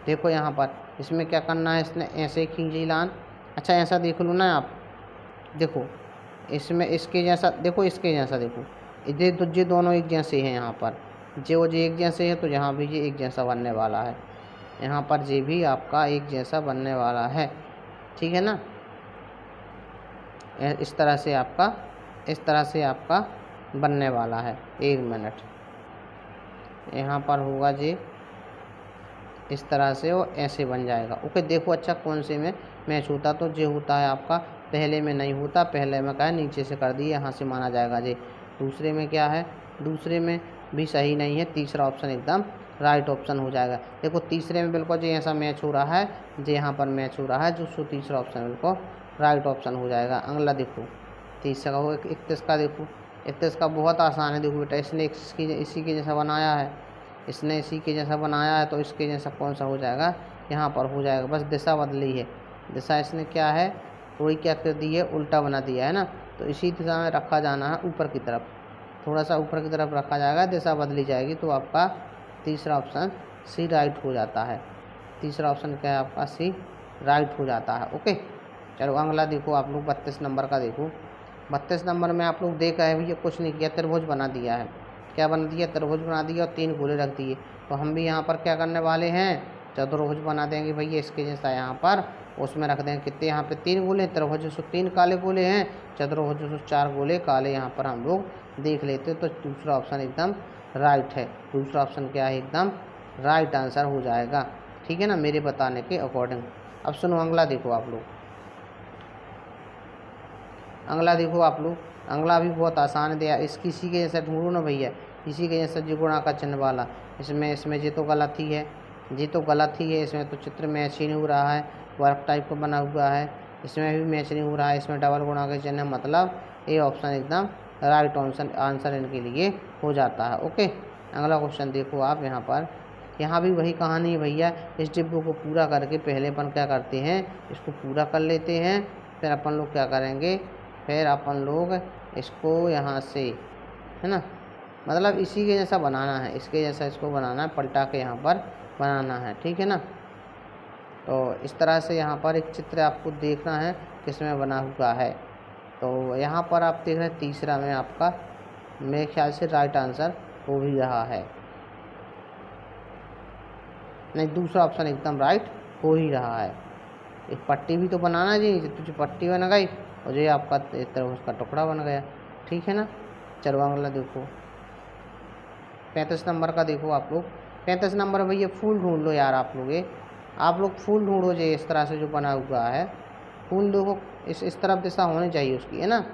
देखो यहाँ पर इसमें क्या करना है, इसने ऐसे खींची लान। अच्छा ऐसा देख लो ना आप, देखो इसमें इसके जैसा, देखो इसके जैसा, देखो ये दोनों एक जैसे हैं यहाँ पर, जो एक जैसे है, तो यहाँ भी ये एक जैसा बनने वाला है, यहाँ पर ये भी आपका एक जैसा बनने वाला है, ठीक है ना। इस तरह से आपका बनने वाला है। एक मिनट, यहाँ पर होगा ये इस तरह से और ऐसे बन जाएगा। ओके देखो, अच्छा कौन से में मैच होता, तो ये होता है आपका, पहले में नहीं होता, पहले में क्या है नीचे से कर दिए, यहाँ से माना जाएगा ये। दूसरे में क्या है, दूसरे में भी सही नहीं है, तीसरा ऑप्शन एकदम राइट ऑप्शन हो जाएगा। देखो तीसरे में बिल्कुल जो ऐसा मैच हो रहा है, जो यहाँ पर मैच हो रहा है, जो तीसरा ऑप्शन बिल्कुल राइट ऑप्शन हो जाएगा। अगला देखो तीसरा हो 31 का, देखो 31 का बहुत आसान है। देखो बेटा, इसने इसी के जैसा बनाया है, इसने इसी के जैसा बनाया है, तो इसके जैसा कौन सा हो जाएगा, यहाँ पर हो जाएगा। बस दिशा बदली है, दिशा इसने क्या है, थोड़ी क्या कर दी है, उल्टा बना दिया है ना। तो इसी दिशा में रखा जाना है, ऊपर की तरफ, थोड़ा सा ऊपर की तरफ रखा जाएगा, दिशा बदली जाएगी, तो आपका तीसरा ऑप्शन सी राइट हो जाता है। तीसरा ऑप्शन क्या है आपका, सी राइट हो जाता है। ओके चलो अगला देखो आप लोग, 32 नंबर का देखो। 32 नंबर में आप लोग देख रहे हैं भैया, कुछ नहीं किया, त्रिभुज बना दिया है। क्या बना दिया, त्रिभुज बना दिया और 3 गोले रख दिए। तो हम भी यहाँ पर क्या करने वाले हैं, चतुर्भुज बना देंगे भैया, इसके जैसा यहाँ पर, उसमें रख देंगे कितने, यहाँ पे 3 गोले, त्रिभुज से 3 काले गोले हैं, चतुर्भुज से 4 गोले काले यहाँ पर हम लोग देख लेते। तो दूसरा ऑप्शन एकदम राइट है, दूसरा ऑप्शन क्या है, एकदम राइट आंसर हो जाएगा, ठीक है ना, मेरे बताने के अकॉर्डिंग। अब सुनो अगला देखो आप लोग, अगला देखो आप लोग, अगला भी बहुत आसान दिया, इसी के जैसा ढूंढो ना भैया, इसी के जैसा जो गुणा का चिन्ह वाला। इसमें ये तो गलत ही है, ये तो गलत ही है, इसमें तो चित्र मैच ही नहीं हो रहा है, वर्क टाइप का बना हुआ है, इसमें भी मैच नहीं हो रहा है, इसमें डबल गुणा का चिन्ह, मतलब ये ऑप्शन एकदम राइट आंसर इनके लिए हो जाता है। ओके अगला क्वेश्चन देखो आप, यहाँ पर यहाँ भी वही कहानी है भैया। इस डिब्बे को पूरा करके पहले अपन क्या करते हैं, इसको पूरा कर लेते हैं, फिर अपन लोग क्या करेंगे, फिर अपन लोग इसको यहाँ से, है ना, मतलब इसी के जैसा बनाना है, इसके जैसा इसको बनाना है, पलटा के यहाँ पर बनाना है, ठीक है ना। तो इस तरह से यहाँ पर एक चित्र आपको देखना है किसमें बना हुआ है। तो यहाँ पर आप देख रहे हैं तीसरा में आपका मेरे ख्याल से राइट आंसर हो भी रहा है, नहीं दूसरा ऑप्शन एकदम राइट हो ही रहा है। एक पट्टी भी तो बनाना जी, तुझे पट्टी बन गई और ये आपका एक तरह उसका टुकड़ा बन गया, ठीक है ना। चलो अगला देखो 35 नंबर का देखो आप लोग। 35 नंबर भैया फूल ढूंढ लो यार, आप लोग फूल ढूंढो जो इस तरह से जो बना हुआ है, फूल देखो इस तरफ दिशा होनी चाहिए उसकी, है ना।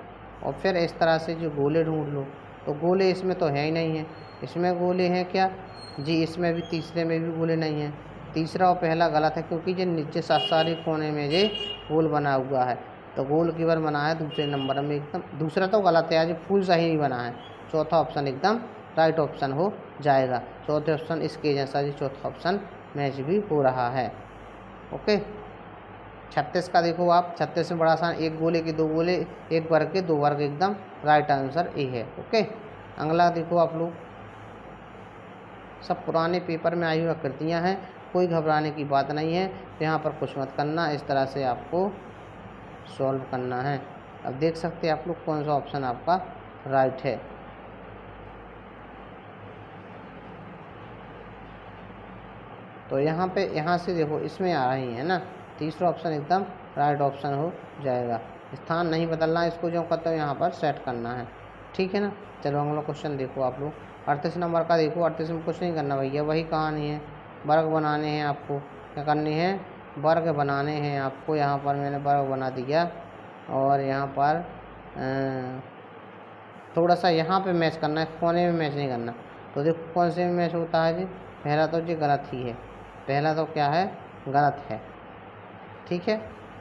और फिर इस तरह से जो गोले ढूंढ लो, तो गोले इसमें तो है ही नहीं है, इसमें गोले हैं क्या जी, इसमें भी तीसरे में भी गोले नहीं हैं। तीसरा और पहला गलत है, क्योंकि ये नीचे सारे कोने में ये गोल बना हुआ है, तो गोल की बार बना है दूसरे नंबर में एकदम। दूसरा तो गलत है, आज फूल सही नहीं बना है। चौथा ऑप्शन एकदम राइट ऑप्शन हो जाएगा। चौथे ऑप्शन इसके जैसा जी चौथा ऑप्शन मैच भी हो रहा है। ओके, 36 का देखो आप, 36 में बड़ा आसान, एक गोले के दो गोले, एक वर्ग के दो वर्ग, एकदम राइट आंसर ए है। ओके, अगला देखो आप लोग, सब पुराने पेपर में आई हुई आकृतियाँ हैं, कोई घबराने की बात नहीं है, तो यहाँ पर कुछ मत करना, इस तरह से आपको सॉल्व करना है। अब देख सकते हैं आप लोग कौन सा ऑप्शन आपका राइट है। तो यहाँ से देखो इसमें आ रही है ना, तीसरा ऑप्शन एकदम राइट ऑप्शन हो जाएगा। स्थान नहीं बदलना है, इसको जो कहते हो यहाँ पर सेट करना है, ठीक है ना। चलो अगला क्वेश्चन देखो आप लोग, 38 नंबर का देखो। 38 में कुछ नहीं करना भैया, वही कहानी है, वर्ग बनाने हैं आपको। क्या करने हैं? वर्ग बनाने हैं आपको। यहाँ पर मैंने वर्ग बना दिया और यहाँ पर थोड़ा सा यहाँ पे मैच करना है, कोने में मैच नहीं करना। तो देखो कौन से में मैच होता है जी, पहला तो जी गलत ही है, पहला तो क्या है, गलत है, ठीक है,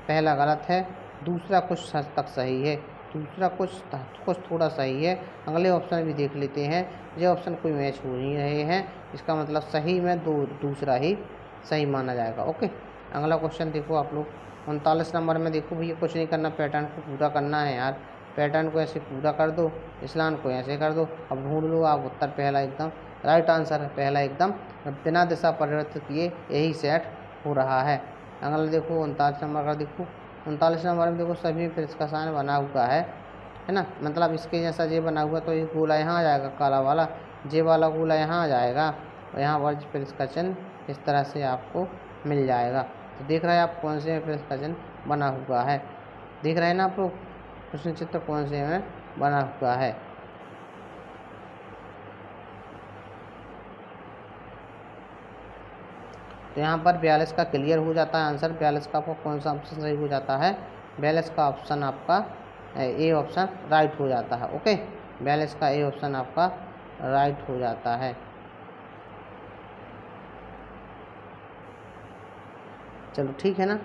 पहला गलत है। दूसरा कुछ हद तक सही है, दूसरा कुछ थोड़ा सही है। अगले ऑप्शन भी देख लेते हैं, ये ऑप्शन कोई मैच हो नहीं रहे हैं, इसका मतलब सही में दूसरा ही सही माना जाएगा। ओके, अगला क्वेश्चन देखो आप लोग, 39 नंबर में देखो भैया, कुछ नहीं करना, पैटर्न को पूरा करना है यार, पैटर्न को ऐसे पूरा कर दो, इस लाइन को ऐसे कर दो। अब ढूंढ लो आप उत्तर, पहला एकदम राइट आंसर है, पहला एकदम बिना दिशा परिवर्तित किए यही सेट हो रहा है। अगला देखो 39 नंबर का देखो, 39 नंबर में देखो सभी फिर इसका साइन बना हुआ है ना, मतलब इसके जैसा जे बना हुआ, तो ये गोला यहाँ आ जाएगा काला वाला, जे वाला गोला यहाँ आ जाएगा और यहाँ पर फिर इसका चिन्ह इस तरह से आपको मिल जाएगा। तो देख रहे हैं आप कौन से में फिर इसका चिन्ह बना हुआ है, देख रहे हैं ना आप लोग प्रश्न चित्र कौन से में बना हुआ है। तो यहाँ पर 42 का क्लियर हो जाता है आंसर। 42 का आपको कौन सा ऑप्शन सही हो जाता है? 42 का ऑप्शन आपका ए ऑप्शन राइट हो जाता है। ओके, 42 का ए ऑप्शन आपका राइट हो जाता है। चलो ठीक है ना।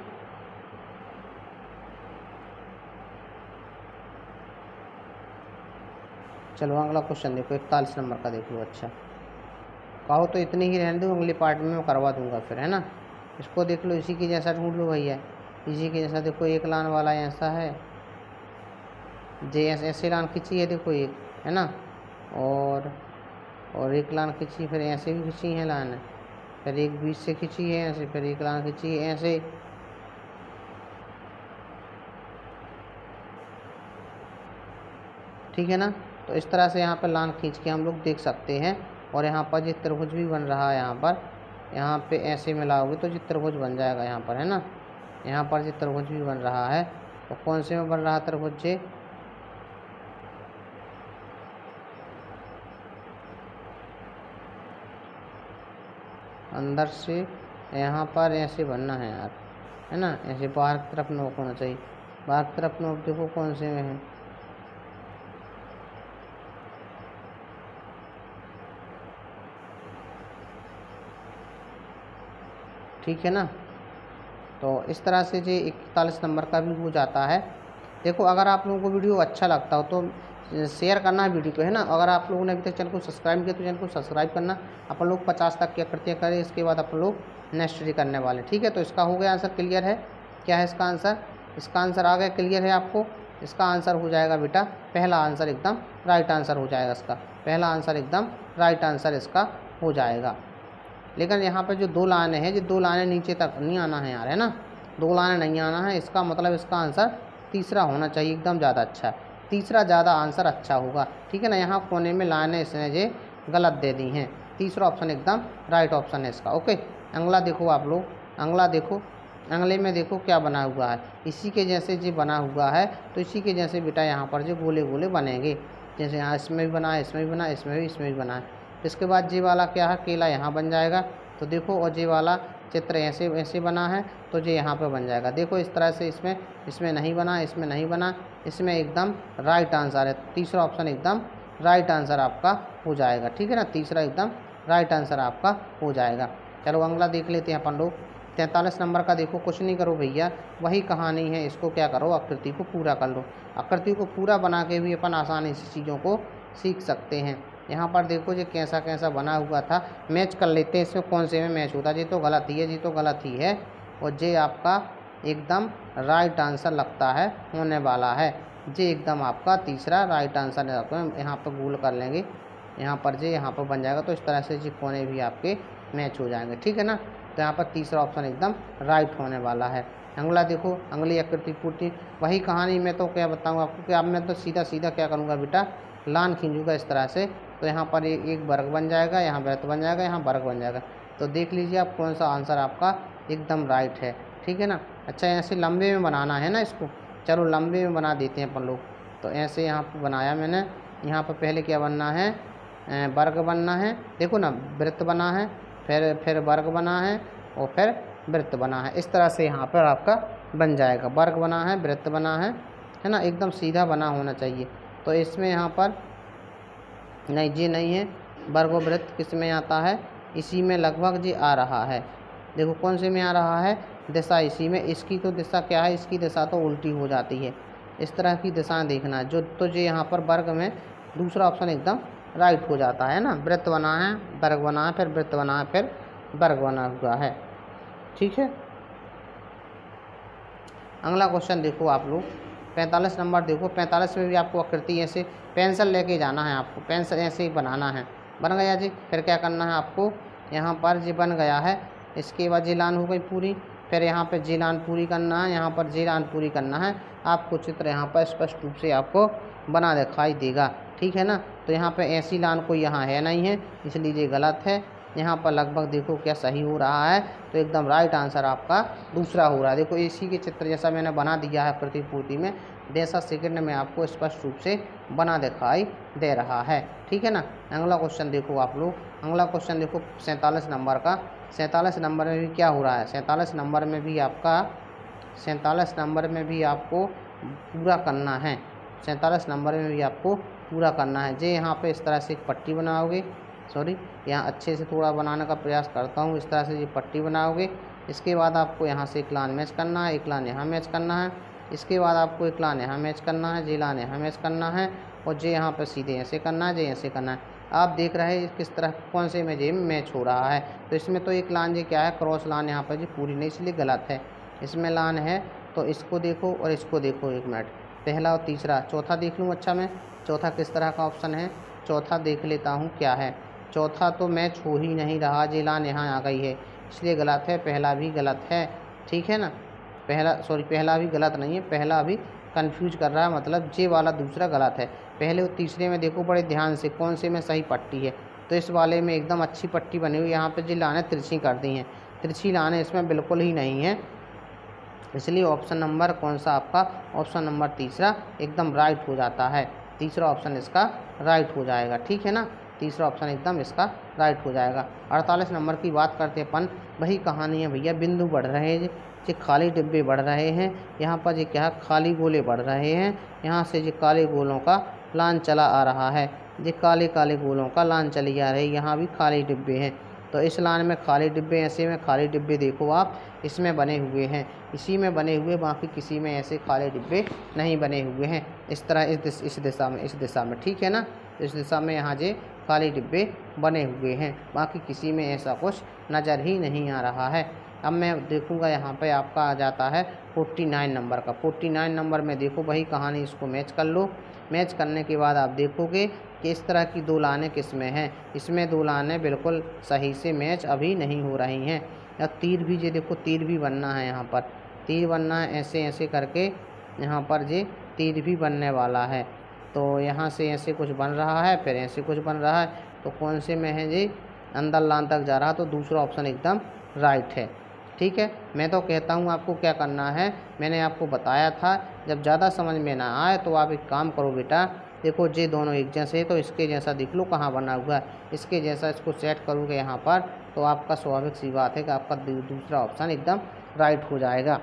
चलो अगला क्वेश्चन देखो, 41 नंबर का देख लो। अच्छा, कहो तो इतनी ही रहने दो, अगली पार्ट में मैं करवा दूंगा फिर, है ना। इसको देख लो, इसी के जैसा ढूंढ लो भैया, इसी के जैसा। देखो एक लाइन वाला ऐसा है, जे ऐसे लाइन खींची है, देखो एक है ना, और एक लाइन खींची, फिर ऐसे भी खींची है लाइन, फिर एक बीच से खींची है ऐसे, फिर एक लाइन खींची है ऐसे, ठीक है ना। तो इस तरह से यहाँ पर लाइन खींच के हम लोग देख सकते हैं। और यहाँ पर जो त्रिभुज भी बन रहा है, यहाँ पे ऐसे मिलाओगे तो जो त्रिभुज बन जाएगा यहाँ पर, है ना। यहाँ पर जो त्रिभुज भी बन रहा है, तो कौन से में बन रहा है त्रिभुज जी? अंदर से यहाँ पर ऐसे बनना है यार, है ना, ऐसे बाहर की तरफ नोक होना चाहिए, बाहर की तरफ नोक। देखो कौन से में है, ठीक है ना। तो इस तरह से जो 41 नंबर का भी हो जाता है। देखो अगर आप लोगों को वीडियो अच्छा लगता हो तो शेयर करना है वीडियो को, है ना। अगर आप लोगों ने अभी तक चैनल को सब्सक्राइब किया तो चैनल को सब्सक्राइब करना। अपन लोग 50 तक की आकृतियाँ करें, इसके बाद अपन लोग नेक्स्ट स्टडी करने वाले, ठीक है। तो इसका हो गया आंसर, क्लियर है। क्या है इसका आंसर? इसका आंसर आ गया, क्लियर है आपको। इसका आंसर हो जाएगा बेटा, पहला आंसर एकदम राइट आंसर हो जाएगा इसका, पहला आंसर एकदम राइट आंसर इसका हो जाएगा। लेकिन यहाँ पर जो दो लाइनें हैं, जो दो लाइनें नीचे तक नहीं आना है यार, है ना, दो लाइनें नहीं आना है, इसका मतलब इसका आंसर तीसरा होना चाहिए, एकदम ज़्यादा अच्छा, तीसरा ज़्यादा आंसर अच्छा होगा, ठीक है ना। यहाँ कोने में लाइनें इसने जो गलत दे दी हैं, तीसरा ऑप्शन एकदम राइट ऑप्शन है इसका। ओके, अगला देखो आप लोग, अगला देखो, अगले में देखो क्या बना हुआ है, इसी के जैसे जो बना हुआ है, तो इसी के जैसे बेटा यहाँ पर जो गोले गोले बनेंगे, जैसे यहाँ इसमें भी बना है, इसमें भी बना है, इसमें भी बना है। इसके बाद जे वाला क्या है, केला यहाँ बन जाएगा। तो देखो, और जे वाला चित्र ऐसे ऐसे बना है, तो जे यहाँ पे बन जाएगा। देखो इस तरह से इसमें नहीं बना, इसमें नहीं बना, इसमें एकदम राइट आंसर है, तीसरा ऑप्शन एकदम राइट आंसर आपका हो जाएगा, ठीक है ना। तीसरा एकदम राइट आंसर आपका हो जाएगा। चलो अगला देख लेते हैं अपन लोग, 43 नंबर का देखो। कुछ नहीं करो भैया, वही कहानी है, इसको क्या करो, आकृति को पूरा कर लो। आकृति को पूरा बना के भी अपन आसानी से चीज़ों को सीख सकते हैं। यहाँ पर देखो ये कैसा कैसा बना हुआ था, मैच कर लेते हैं इसमें कौन से में मैच होता है। जी तो गलत ही है, जी तो गलत ही है, और ये आपका एकदम राइट आंसर लगता है होने वाला है। ये एकदम आपका तीसरा राइट आंसर है। यहाँ पर गोल कर लेंगे, यहाँ पर जे यहाँ पर बन जाएगा, तो इस तरह से जी कोने भी आपके मैच हो जाएंगे, ठीक है ना। तो यहाँ पर तीसरा ऑप्शन एकदम राइट होने वाला है। अगला देखो, अंगुली आकृति पूर्ति, वही कहानी। मैं तो क्या बताऊँ आपको कि अब मैं तो सीधा सीधा क्या करूँगा बेटा, लाइन खींचूँगा इस तरह से, तो यहाँ पर एक वर्ग बन जाएगा, यहाँ वृत्त बन जाएगा, यहाँ वर्ग बन जाएगा। तो देख लीजिए आप कौन सा आंसर आपका एकदम राइट है, ठीक है ना। अच्छा ऐसे लंबे में बनाना है ना इसको, चलो लंबे में बना देते हैं अपन लोग। तो ऐसे यहाँ पर बनाया मैंने, यहाँ पर पहले क्या बनना है, वर्ग बनना है, देखो ना, वृत्त बना है, फिर वर्ग बना है, और फिर वृत्त बना है। इस तरह से यहाँ पर आपका बन जाएगा, वर्ग बना है, वृत्त बना है ना, एकदम सीधा बना होना चाहिए। तो इसमें यहाँ पर नहीं, जी नहीं है, वर्ग और वृत्त किस में आता है, इसी में लगभग जी आ रहा है। देखो कौन से में आ रहा है, दिशा इसी में। इसकी तो दिशा क्या है, इसकी दिशा तो उल्टी हो जाती है। इस तरह की दिशाएं देखना है जो, तो जो यहाँ पर वर्ग में दूसरा ऑप्शन एकदम राइट हो जाता है ना। वृत्त बना है, वर्ग बना है, फिर वृत्त बना है, फिर वर्ग बना हुआ है, ठीक है। अगला क्वेश्चन देखो आप लोग, 45 नंबर देखो। 45 में भी आपको आकृति ऐसे पेंसिल लेके जाना है, आपको पेंसिल ऐसे ही बनाना है। बन गया जी, फिर क्या करना है आपको, यहाँ पर जी बन गया है, इसके बाद जी लाइन हो गई पूरी, फिर यहाँ पर जी लाइन पूरी करना है, यहाँ पर जी लाइन पूरी करना है। आपको चित्र यहाँ पर स्पष्ट रूप से आपको बना दिखाई देगा, ठीक है ना। तो यहाँ पे ऐसी लाइन कोई यहाँ है नहीं है, इसलिए ये गलत है। यहाँ पर लगभग देखो क्या सही हो रहा है, तो एकदम राइट आंसर आपका दूसरा हो रहा है। देखो इसी के चित्र जैसा मैंने बना दिया है प्रतिपूर्ति में, जैसा सेकंड में आपको स्पष्ट रूप से बना दिखाई दे रहा है, ठीक है ना। अगला क्वेश्चन देखो आप लोग, अगला क्वेश्चन देखो 47 नंबर का। 47 नंबर में भी क्या हो रहा है, 47 नंबर में भी आपका 47 नंबर में भी आपको पूरा करना है, 47 नंबर में भी आपको पूरा करना है। जे यहाँ पे इस तरह से एक पट्टी बनाओगे, सॉरी यहाँ अच्छे से थोड़ा बनाने का प्रयास करता हूँ। इस तरह से ये पट्टी बनाओगे, इसके बाद आपको यहाँ से एक लाइन मैच करना है, एक लाइन यहाँ मैच करना है, इसके बाद आपको एक लाइन यहाँ मैच करना है, जे लाइन यहाँ मैच करना है, और जे यहाँ पर सीधे ऐसे करना है, जे ऐसे करना है। आप देख रहे हैं किस तरह कौन से में जे मैच हो रहा है। तो इसमें तो एक लाइन जी क्या है, क्रॉस लाइन यहाँ पर जी पूरी नहीं, इसलिए गलत है। इसमें लाइन है तो इसको देखो और इसको देखो, एक मिनट, पहला और तीसरा। चौथा देख लूँ, अच्छा मैं चौथा किस तरह का ऑप्शन है, चौथा देख लेता हूँ क्या है। चौथा तो मैच हो ही नहीं रहा, जी लाइन यहाँ आ गई है, इसलिए गलत है। पहला भी गलत है, ठीक है ना। पहला भी गलत नहीं है, पहला भी कंफ्यूज कर रहा है, मतलब जे वाला दूसरा गलत है। पहले और तीसरे में देखो बड़े ध्यान से कौन से में सही पट्टी है। तो इस वाले में एकदम अच्छी पट्टी बनी हुई, यहाँ पे जी लाने तिरछी कर दी हैं, तिरछी लाने इसमें बिल्कुल ही नहीं है, इसलिए ऑप्शन नंबर कौन सा आपका, ऑप्शन नंबर तीसरा एकदम राइट हो जाता है। तीसरा ऑप्शन इसका राइट हो जाएगा, ठीक है ना। तीसरा ऑप्शन एकदम इसका राइट हो जाएगा। 48 नंबर की बात करते अपन, वही कहानी है भैया। बिंदु बढ़ रहे हैं, ये खाली डिब्बे बढ़ रहे हैं, यहाँ पर ये क्या है, खाली गोले बढ़ रहे हैं। यहाँ से ये काले गोलों का लाइन चला आ रहा है, ये काले काले गोलों का लाइन चली आ रही है, यहाँ भी खाली डिब्बे हैं। तो इस लाइन में खाली डिब्बे, ऐसे में खाली डिब्बे देखो आप इसमें बने हुए हैं, इसी में बने हुए, बाकी किसी में ऐसे खाली डिब्बे नहीं बने हुए हैं। इस तरह इस दिशा में, ठीक है ना। इस दिशा में यहाँ जे खाली डिब्बे बने हुए हैं, बाकी किसी में ऐसा कुछ नज़र ही नहीं आ रहा है। अब मैं देखूंगा यहाँ पे आपका आ जाता है 49 नंबर का। 49 नंबर में देखो वही कहानी, इसको मैच कर लो। मैच करने के बाद आप देखोगे कि इस तरह की दो लाइनें किस में हैं, इसमें दो लाइनें बिल्कुल सही से मैच अभी नहीं हो रही हैं। या तीर भी, ये देखो तीर भी बनना है, यहाँ पर तीर बनना है, ऐसे ऐसे करके यहाँ पर ये तीर भी बनने वाला है। तो यहाँ से ऐसे कुछ बन रहा है, फिर ऐसे कुछ बन रहा है, तो कौन से में है जी, अंदर लाइन तक जा रहा, तो दूसरा ऑप्शन एकदम राइट है, ठीक है। मैं तो कहता हूँ आपको क्या करना है, मैंने आपको बताया था, जब ज़्यादा समझ में ना आए तो आप एक काम करो बेटा, देखो ये दोनों एक जैसे है, तो इसके जैसा देख लो कहाँ बना हुआ है, इसके जैसा इसको सेट करोगे यहाँ पर, तो आपका स्वाभाविक सी बात है कि आपका दूसरा ऑप्शन एकदम राइट हो जाएगा।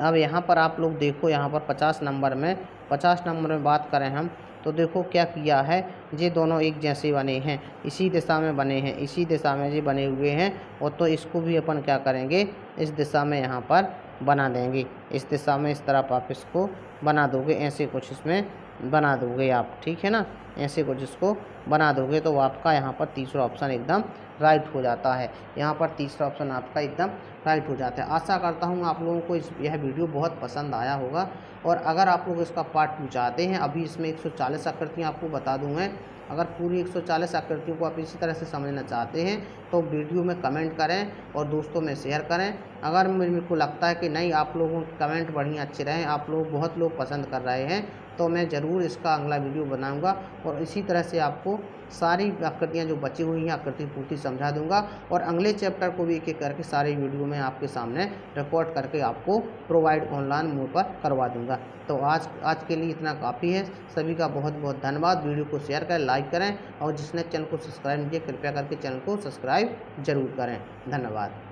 अब यहाँ पर आप लोग देखो, यहाँ पर 50 नंबर में बात करें हम, तो देखो क्या किया है, ये दोनों एक जैसे बने हैं, इसी दिशा में बने हैं, इसी दिशा में ये बने हुए हैं, और तो इसको भी अपन क्या करेंगे, इस दिशा में यहाँ पर बना देंगे, इस दिशा में इस तरफ आप इसको बना दोगे, ऐसे कुछ इसमें बना दोगे आप, ठीक है ना। ऐसे कुछ इसको बना दोगे तो आपका यहाँ पर तीसरा ऑप्शन एकदम राइट हो जाता है। यहाँ पर तीसरा ऑप्शन आपका एकदम राइट हो जाता है। आशा करता हूँ आप लोगों को यह वीडियो बहुत पसंद आया होगा। और अगर आप लोग इसका पार्ट 2 चाहते हैं, अभी इसमें 140 आकृतियाँ आपको बता दूँगा। अगर पूरी 140 आकृतियों को आप इसी तरह से समझना चाहते हैं तो वीडियो में कमेंट करें और दोस्तों में शेयर करें। अगर मेरे को लगता है कि नहीं, आप लोगों के कमेंट बढ़िया अच्छे रहे, आप लोग बहुत लोग पसंद कर रहे हैं, तो मैं ज़रूर इसका अगला वीडियो बनाऊंगा और इसी तरह से आपको सारी आकृतियाँ जो बची हुई हैं आकृति पूर्ति समझा दूंगा। और अगले चैप्टर को भी एक एक करके सारे वीडियो में आपके सामने रिकॉर्ड करके आपको प्रोवाइड ऑनलाइन मोड पर करवा दूंगा। तो आज के लिए इतना काफ़ी है। सभी का बहुत बहुत धन्यवाद। वीडियो को शेयर करें, लाइक करें और जिसने चैनल को सब्सक्राइब नहीं किया कृपया करके चैनल को सब्सक्राइब जरूर करें। धन्यवाद।